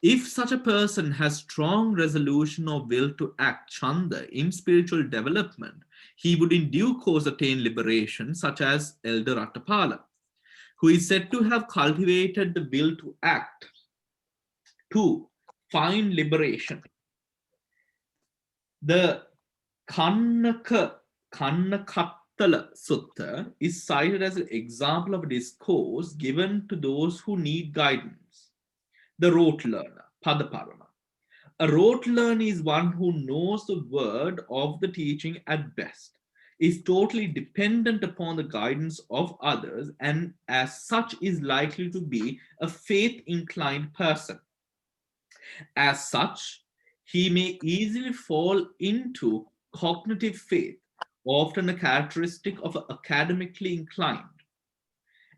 If such a person has strong resolution or will to act Chanda in spiritual development, he would in due course attain liberation, such as Elder Rattapala, who is said to have cultivated the will to act, to find liberation. The Kotthaka Sutta is cited as an example of a discourse given to those who need guidance. The rote learner, Padaparama. A rote learner is one who knows the word of the teaching at best. is totally dependent upon the guidance of others, and as such is likely to be a faith-inclined person. As such, he may easily fall into cognitive faith, often a characteristic of academically inclined,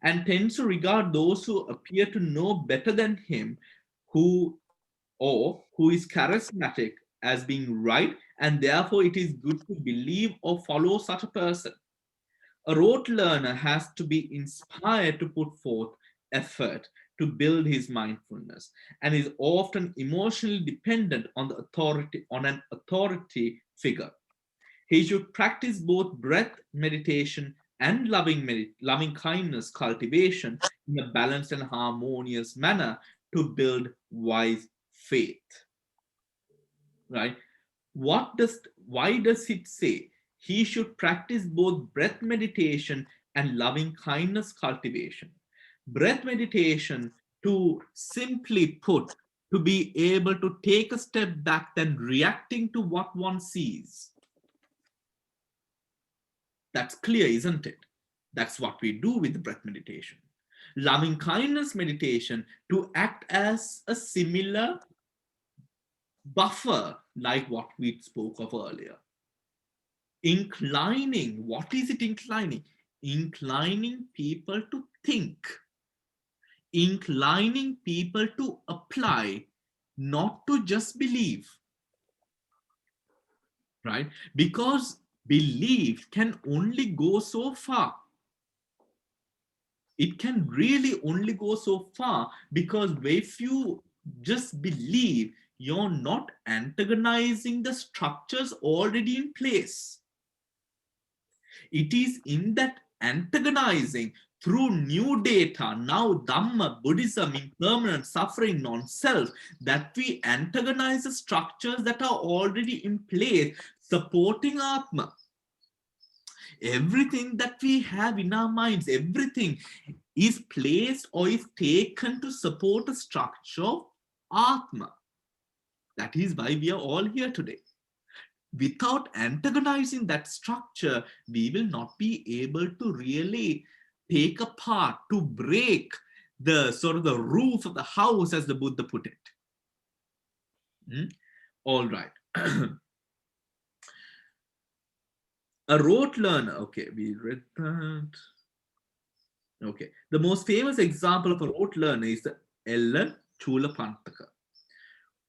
and tends to regard those who appear to know better than him, who who is charismatic, as being right, and therefore it is good to believe or follow such a person. A rote learner has to be inspired to put forth effort to build his mindfulness, and is often emotionally dependent on an authority figure. He should practice both breath meditation and loving kindness cultivation in a balanced and harmonious manner to build wise faith. Right? Why does it say he should practice both breath meditation and loving kindness cultivation? Breath meditation, to simply put, to be able to take a step back than reacting to what one sees. That's clear, isn't it? That's what we do with the breath meditation. Loving kindness meditation, to act as a similar buffer, like what we spoke of earlier. Inclining, what is it inclining? Inclining people to think, inclining people to apply, not to just believe, right? Because belief can only go so far. It can really only go so far, because if you just believe, you're not antagonizing the structures already in place. It is in that antagonizing through new data, now Dhamma, Buddhism, impermanent, suffering, non-self, that we antagonize the structures that are already in place, supporting Atma. Everything that we have in our minds, everything is placed or is taken to support a structure of Atma. That is why we are all here today. Without antagonizing that structure, we will not be able to really take apart, to break the sort of the roof of the house, as the Buddha put it. All right. A rote learner, okay, we read that. Okay, the most famous example of a rote learner is the elder Chulapantaka,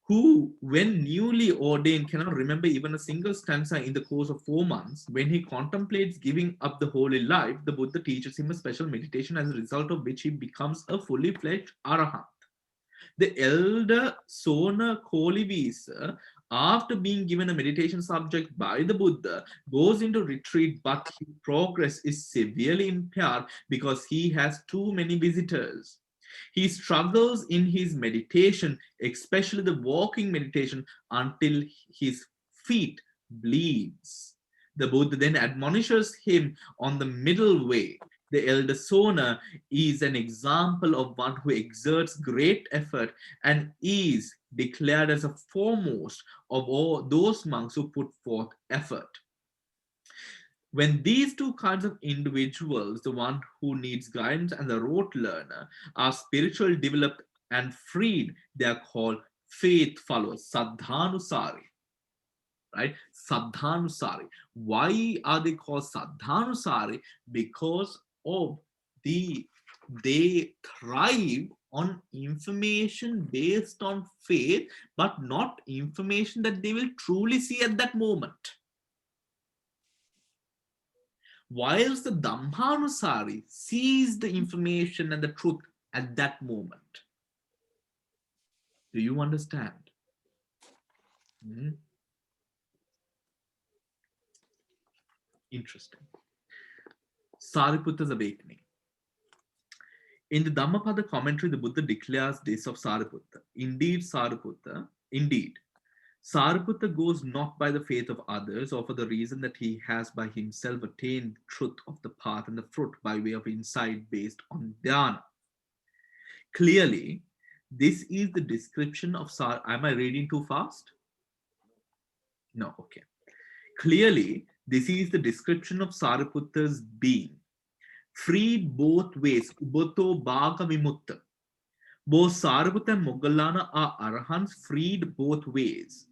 who, when newly ordained, cannot remember even a single stanza in the course of 4 months. When he contemplates giving up the holy life, the Buddha teaches him a special meditation, as a result of which he becomes a fully fledged arahant. The elder Sona Kolivisa, after being given a meditation subject by the Buddha, goes into retreat, but his progress is severely impaired because he has too many visitors. He struggles in his meditation, especially the walking meditation, until his feet bleeds. The Buddha then admonishes him on the middle way. The elder Sona is an example of one who exerts great effort and is declared as a foremost of all those monks who put forth effort. When these two kinds of individuals, the one who needs guidance and the rote learner, are spiritually developed and freed, they are called faith followers, Saddhanusari. Right? Saddhanusari. Why are they called Saddhanusari? Because of they thrive on information based on faith, but not information that they will truly see at that moment. Whilst the Dhammanusari sees the information and the truth at that moment. Do you understand? Interesting. Sariputta's awakening. In the Dhammapada commentary, the Buddha declares this of Sariputta. Indeed, Sariputta goes not by the faith of others, or for the reason that he has by himself attained truth of the path and the fruit by way of insight based on dhyana. Clearly, this is the description of Am I reading too fast? No, okay. Clearly, This is the description of Sariputta's being. Freed both ways, Uboto Bhaga Vimutta. Both Sariputta and Moggallana are arhants freed both ways.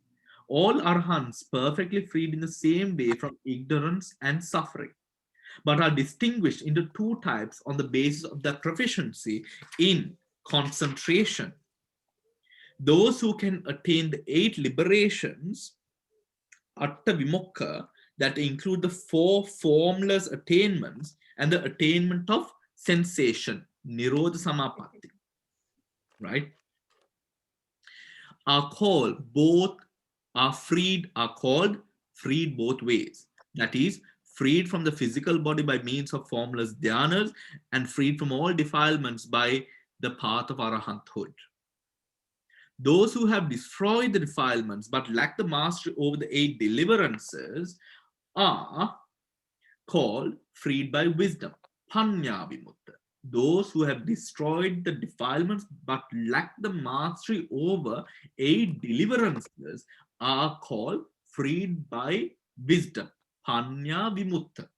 All arhants perfectly freed in the same way from ignorance and suffering, but are distinguished into two types on the basis of their proficiency in concentration. Those who can attain the 8 liberations, Atta Vimokka, that include the 4 formless attainments and the attainment of sensation, Nirodha Samapatti, right? Are called freed both ways. That is, freed from the physical body by means of formless dhyanas and freed from all defilements by the path of arahanthood. Those who have destroyed the defilements but lack the mastery over the 8 deliverances are called freed by wisdom, panya vimutta. Those who have destroyed the defilements but lack the mastery over 8 deliverances are called freed by wisdom, panya vimutta.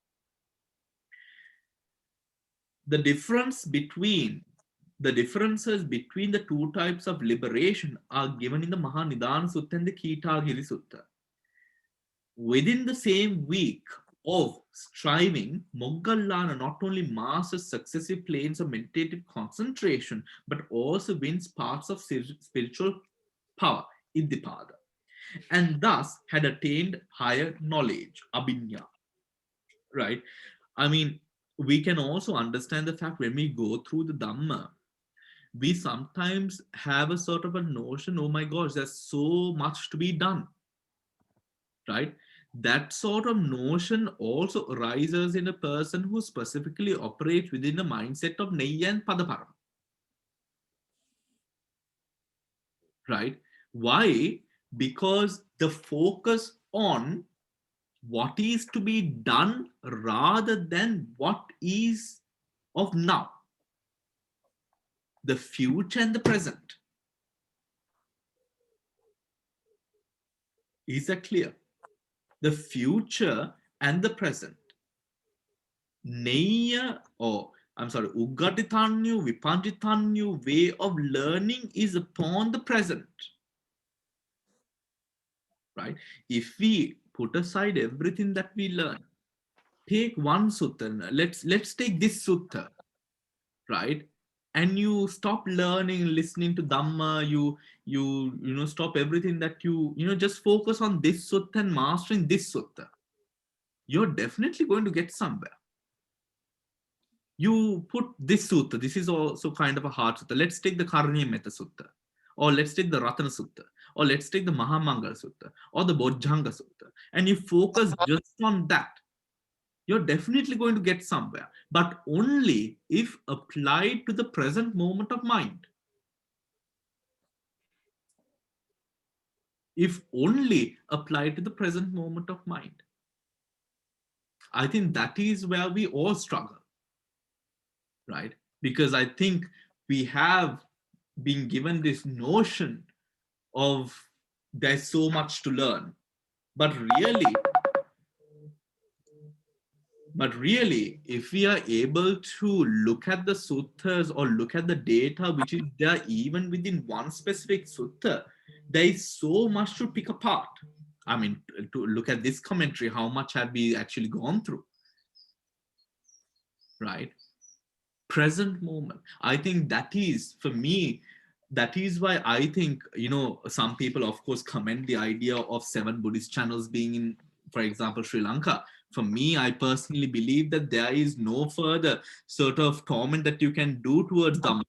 The differences between the two types of liberation are given in the Mahanidana Sutta and the Kitagiri Sutta. Within the same week of striving, Moggallana not only masters successive planes of meditative concentration, but also wins parts of spiritual power, Iddhipada, and thus had attained higher knowledge, Abhinya. Right? I mean, we can also understand the fact when we go through the Dhamma, we sometimes have a sort of a notion, oh my gosh, there's so much to be done, right? That sort of notion also arises in a person who specifically operates within the mindset of Neyya and Padaparam, right? Why? Because the focus on what is to be done rather than what is of now, the future and the present. Is that clear? The future and the present. Neyya, Ugaditanyu, Vipanjitanyu way of learning is upon the present. Right? If we put aside everything that we learn, take one sutta, let's take this sutta, right? And you stop learning, listening to Dhamma, you know, stop everything that you just focus on this sutta and mastering this sutta. You're definitely going to get somewhere. You put this sutta, this is also kind of a hard sutta. Let's take the Karniya Metta Sutta, or let's take the Ratana Sutta, or let's take the Mahamangala Sutta, or the Bojjhanga Sutta, and you focus just on that. You're definitely going to get somewhere, but only if applied to the present moment of mind. If only applied to the present moment of mind. I think that is where we all struggle, right? Because I think we have been given this notion of there's so much to learn, but really, if we are able to look at the suttas or look at the data which is there even within one specific sutta, there is so much to pick apart. I mean, to look at this commentary, how much have we actually gone through, right? Present moment. I think that is, for me, that is why I think, some people, of course, commend the idea of 7 Buddhist channels being in, for example, Sri Lanka. For me, I personally believe that there is no further sort of torment that you can do towards Dhamma,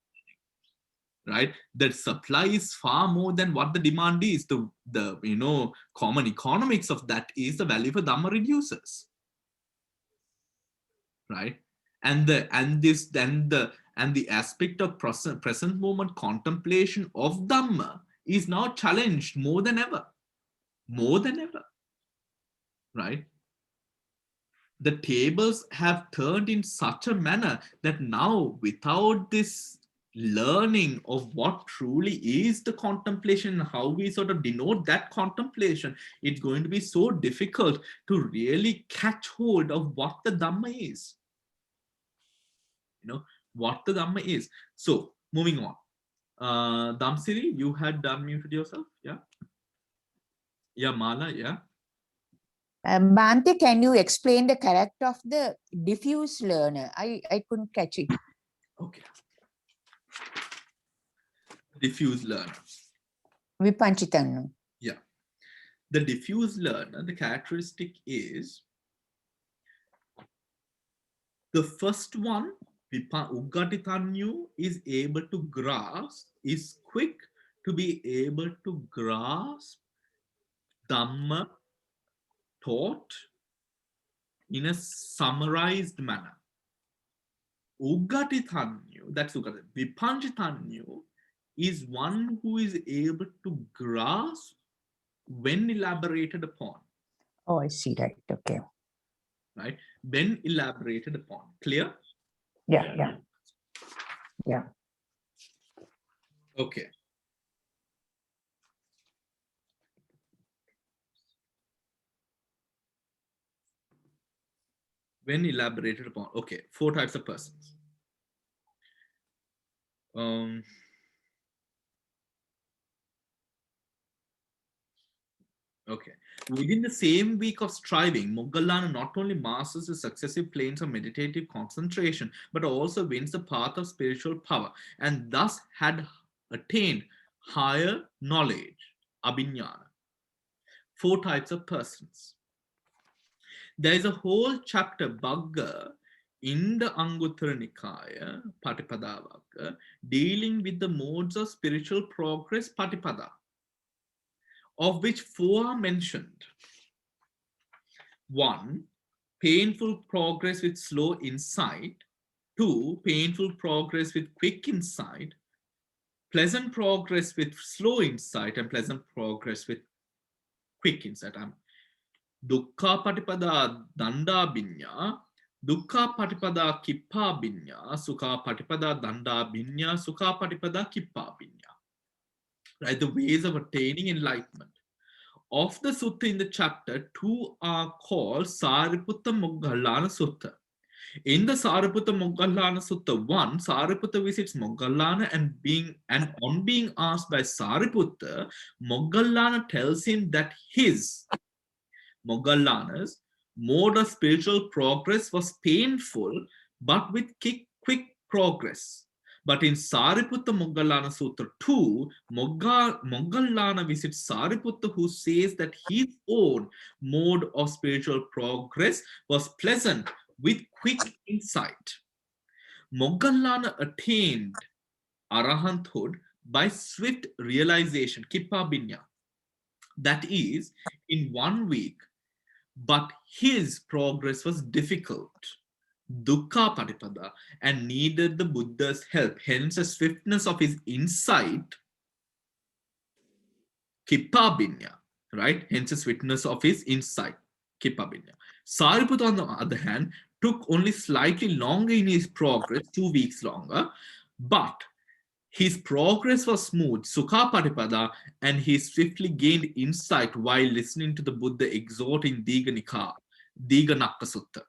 right? That supply is far more than what the demand is. The common economics of that is the value for Dhamma reduces, right? And the aspect of present moment contemplation of Dhamma is now challenged more than ever, right? The tables have turned in such a manner that now, without this learning of what truly is the contemplation, how we sort of denote that contemplation, it's going to be so difficult to really catch hold of what the Dhamma is. What the Dhamma is. So, moving on. Damsiri, you had unmuted yourself, yeah? Yeah, Mala, yeah? Bhante, can you explain the character of the diffuse learner? I couldn't catch it. Okay. Diffuse learner. Vipanchitannu. Yeah. The diffuse learner, the characteristic is the first one, Uggatitanyu, is able to grasp, is quick to be able to grasp Dhamma taught in a summarized manner. Uggatitanyu, that's Uggati. Vipanchitanyu is one who is able to grasp when elaborated upon. Oh, I see, right. Okay. Right? When elaborated upon. Clear? Yeah. Okay. When elaborated upon. Okay, 4 types of persons. Okay. Within the same week of striving, Moggallana not only masters the successive planes of meditative concentration, but also wins the path of spiritual power, and thus had attained higher knowledge, abhinyana. 4 types of persons. There is a whole chapter, Bagga, in the Anguttara Nikaya, Patipada Vagga, dealing with the modes of spiritual progress, Patipada, of which 4 are mentioned. 1, painful progress with slow insight. 2, painful progress with quick insight. Pleasant progress with slow insight, and pleasant progress with quick insight. Dukkha patipada danda binya, dukkha patipada kippa binya, sukha patipada danda binya, sukha patipada kippa binya. Right, the ways of attaining enlightenment. Of the sutta in the chapter, 2 are called Sariputta Moggallana Sutta. In the Sariputta Moggallana Sutta 1, Sariputta visits Moggallana and on being asked by Sariputta, Moggallana tells him that his, Moggallana's, mode of spiritual progress was painful but with quick progress. But in Sariputta Moggallana Sutra 2, Moggallana visits Sariputta, who says that his own mode of spiritual progress was pleasant with quick insight. Moggallana attained arahanthood by swift realization, kippa binya, that is, in 1 week, but his progress was difficult, dukkha patipada, and needed the Buddha's help. Hence, the swiftness of his insight, kippa binya, right? Hence, the swiftness of his insight, kippa binya. Sariputta, on the other hand, took only slightly longer in his progress, 2 weeks longer, but his progress was smooth, sukha patipada, and he swiftly gained insight while listening to the Buddha exhorting Diga Nakka Sutta,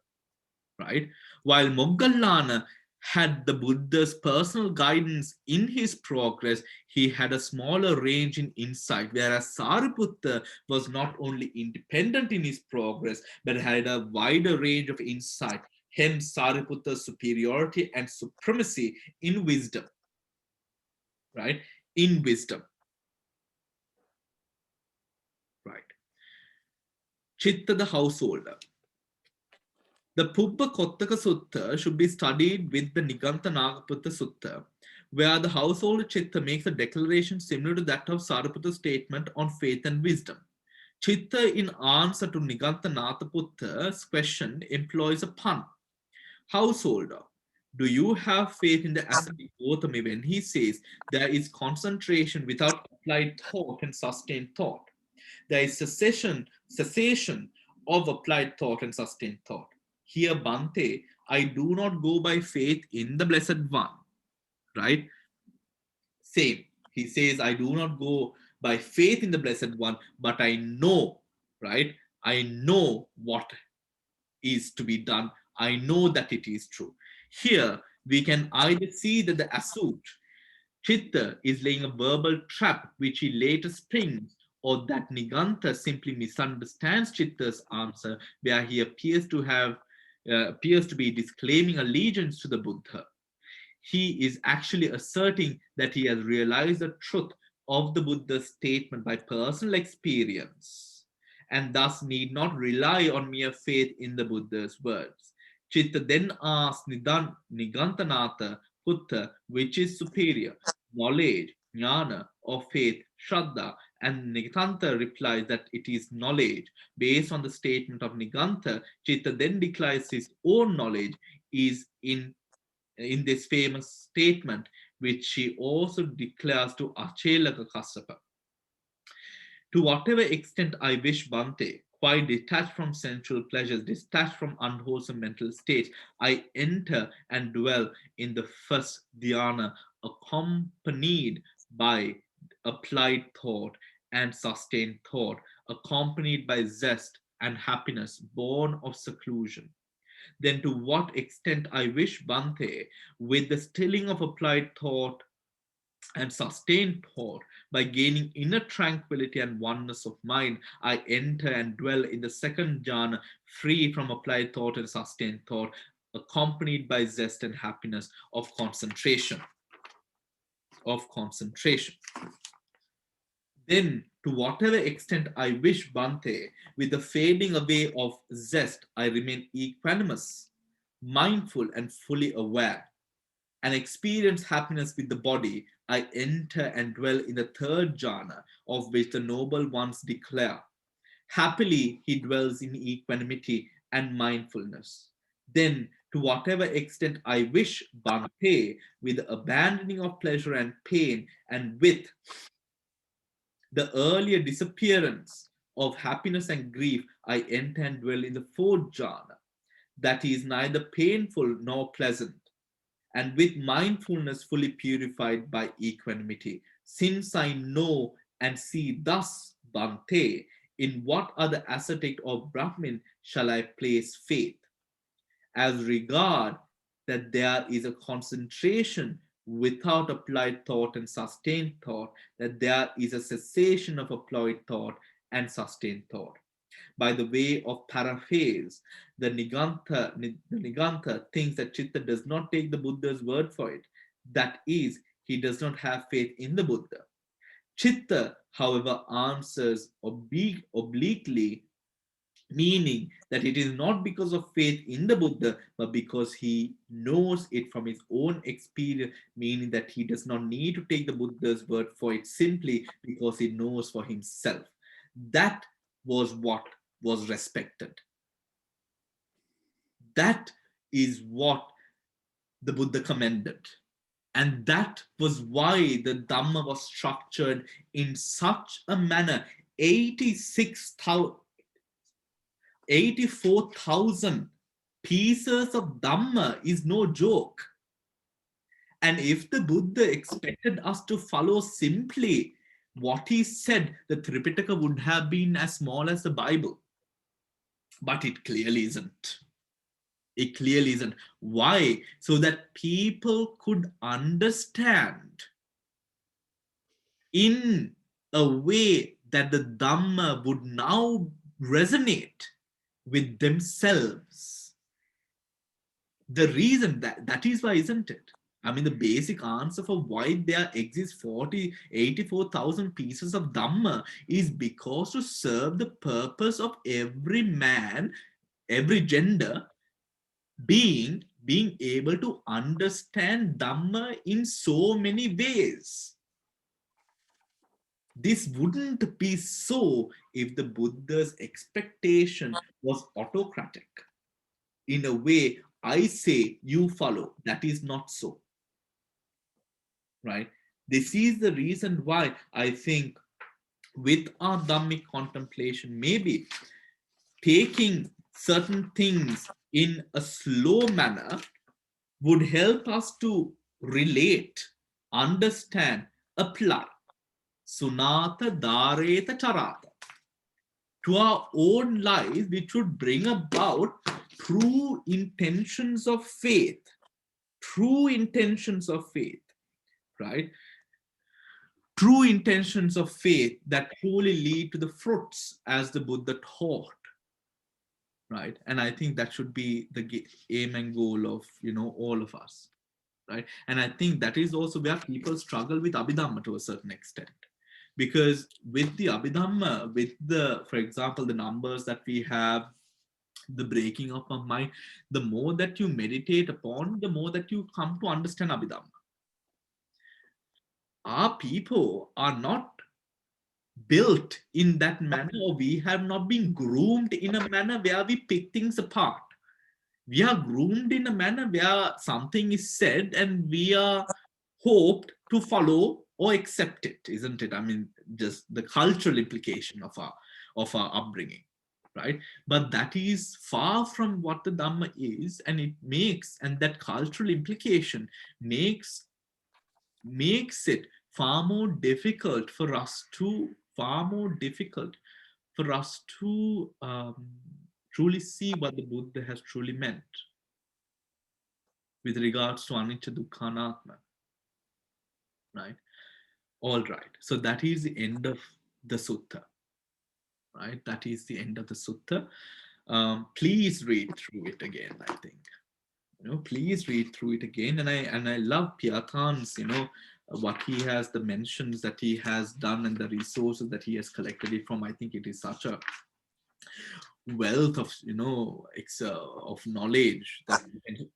right? While Moggallana had the Buddha's personal guidance in his progress, he had a smaller range in insight, whereas Sariputta was not only independent in his progress, but had a wider range of insight. Hence, Sariputta's superiority and supremacy in wisdom. Right? In wisdom. Right. Chitta the householder. The Pubba Kotthaka Sutta should be studied with the Niganta Nagaputta Sutta, where the householder Chitta makes a declaration similar to that of Sariputta's statement on faith and wisdom. Chitta, in answer to Niganta Nathaputta's question, employs a pun. Householder, do you have faith in the ascetic Gautami when he says there is concentration without applied thought and sustained thought? There is cessation of applied thought and sustained thought. Here, Bhante, I do not go by faith in the Blessed One, right? Same. He says, I do not go by faith in the Blessed One, but I know, right? I know what is to be done. I know that it is true. Here, we can either see that the Asut, Chitta, is laying a verbal trap which he later springs, or that Nigantha simply misunderstands Chitta's answer, where he appears to be disclaiming allegiance to the Buddha. He is actually asserting that he has realized the truth of the Buddha's statement by personal experience and thus need not rely on mere faith in the Buddha's words. Chitta then asks Nigantanatha Kutta, which is superior, knowledge, jnana, or faith, Shraddha, and Nigantha replies that it is knowledge. Based on the statement of Nigantha, Chitta then declares his own knowledge is in this famous statement, which she also declares to Achelaka Kassapa. To whatever extent I wish Bhante, quite detached from sensual pleasures, detached from unwholesome mental states, I enter and dwell in the first dhyana, accompanied by applied thought and sustained thought, accompanied by zest and happiness born of seclusion. Then to what extent I wish Bhante, with the stilling of applied thought and sustained thought, by gaining inner tranquility and oneness of mind, I enter and dwell in the second jhana, free from applied thought and sustained thought, accompanied by zest and happiness of concentration. Then, to whatever extent I wish Bhante, with the fading away of zest, I remain equanimous, mindful, and fully aware, and experience happiness with the body, I enter and dwell in the third jhana, of which the noble ones declare, happily he dwells in equanimity and mindfulness. Then, to whatever extent I wish Bhante, with the abandoning of pleasure and pain, and with the earlier disappearance of happiness and grief, I enter and dwell in the fourth jhana, that is neither painful nor pleasant, and with mindfulness fully purified by equanimity. Since I know and see thus, Bhante, in what other ascetic or Brahmin shall I place faith? As regard that there is a concentration without applied thought and sustained thought, that there is a cessation of applied thought and sustained thought. By the way of paraphrase, the Nigantha thinks that Chitta does not take the Buddha's word for it. That is, he does not have faith in the Buddha. Chitta, however, answers obliquely, meaning that it is not because of faith in the Buddha, but because he knows it from his own experience, meaning that he does not need to take the Buddha's word for it simply because he knows for himself. That was what was respected. That is what the Buddha commended. And that was why the Dhamma was structured in such a manner. 84,000 pieces of Dhamma is no joke. And if the Buddha expected us to follow simply what he said, the Tripitaka would have been as small as the Bible. But it clearly isn't. It clearly isn't. Why? So that people could understand in a way that the Dhamma would now resonate with themselves. The reason that is why, isn't it? I mean, the basic answer for why there exists 84,000 pieces of Dhamma is because to serve the purpose of every man, every gender, being able to understand Dhamma in so many ways. This wouldn't be so if the Buddha's expectation was autocratic. In a way, I say, you follow. That is not so. Right? This is the reason why I think with our Dhammic contemplation, maybe taking certain things in a slow manner would help us to relate, understand, apply. Sunata Dhareta Charata. To our own lives, we should bring about true intentions of faith. True intentions of faith, right? True intentions of faith that truly lead to the fruits as the Buddha taught, right? And I think that should be the aim and goal of, all of us, right? And I think that is also where people struggle with Abhidhamma to a certain extent. Because with the Abhidhamma, for example, the numbers that we have, the breaking up of mind, the more that you meditate upon, the more that you come to understand Abhidhamma. Our people are not built in that manner, or we have not been groomed in a manner where we pick things apart. We are groomed in a manner where something is said and we are hoped to follow or accept it, isn't it? I mean, just the cultural implication of our upbringing, right? But that is far from what the Dhamma is, and that cultural implication makes it far more difficult for us to truly see what the Buddha has truly meant with regards to anicca, dukkha, anatma, right? All right. So that is the end of the sutta, right? That is the end of the sutta. Please read through it again, I think. Please read through it again. And I love Piyatan's, what he has, the mentions that he has done and the resources that he has collected it from. I think it is such a wealth of, of knowledge that you can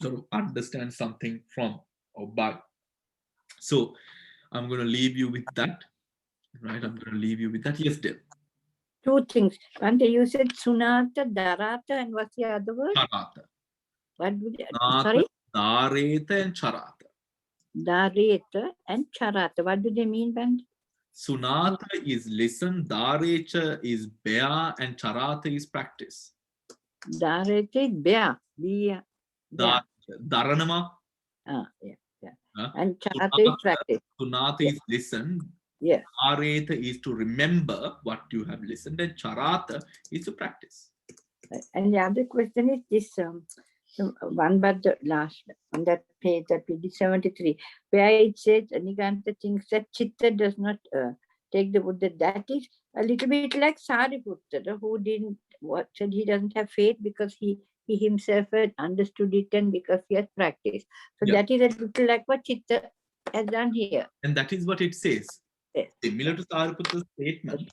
sort of understand something from or by. So I'm going to leave you with that, right? I'm going to leave you with that. Yes, Deb. Two things. One, you said Sunata, Dharata, and what's the other word? Charata. What would you, Sunata, sorry? Dhareta and Charata. Dhareta and Charata. What do they mean, Band? Sunata is listen, Dharecha is bear, and Charata is practice. Dhareta is bear. Dharanama. Yeah. And Charata is practice. Sunata is listen. Yeah. Dhareta is to remember what you have listened, and Charata is to practice. And the other question is this one, but the last on that page, that page 73, where it says Niganta thinks that Chitta does not take the Buddha. That is a little bit like Sariputta, who said he doesn't have faith because he himself had understood it and because he has practiced. So that is a little like what Chitta has done here. And that is what it says. Yes. Similar to Sariputta's statement,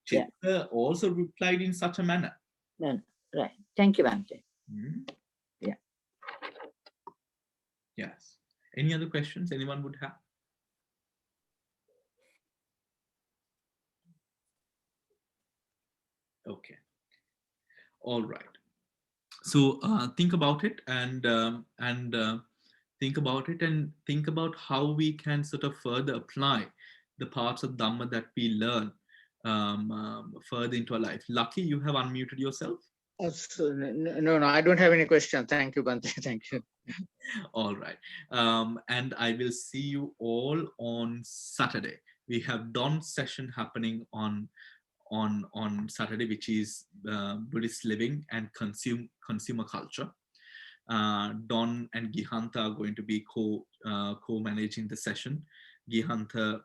Chitta also replied in such a manner. No, right. Thank you, Bhante. Yeah. Yes. Any other questions anyone would have? Okay. All right. So think about it and think about it and think about how we can sort of further apply the parts of Dhamma that we learn further into our life. Lucky, you have unmuted yourself. No, I don't have any question. Thank you, Bhante. Thank you. All right. And I will see you all on Saturday. We have dawn session happening on Saturday, which is Buddhist living and consumer culture. Don and Gihanta are going to be co-managing the session. Gihanta,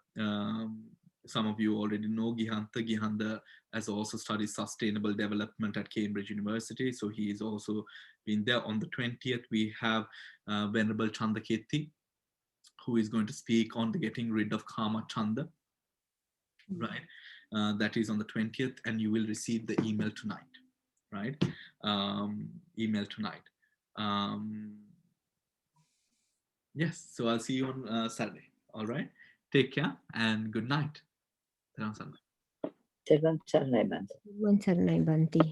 some of you already know Gihanta. Gihanta has also studied sustainable development at Cambridge University, so he is also been there. On the 20th, we have Venerable Chandakirti, who is going to speak on the getting rid of Kama Chanda, right? That is on the 20th, and you will receive the email tonight, right? Email tonight. Yes, so I'll see you on Saturday. All right. Take care and good night. Tervan Sarnai Bhante.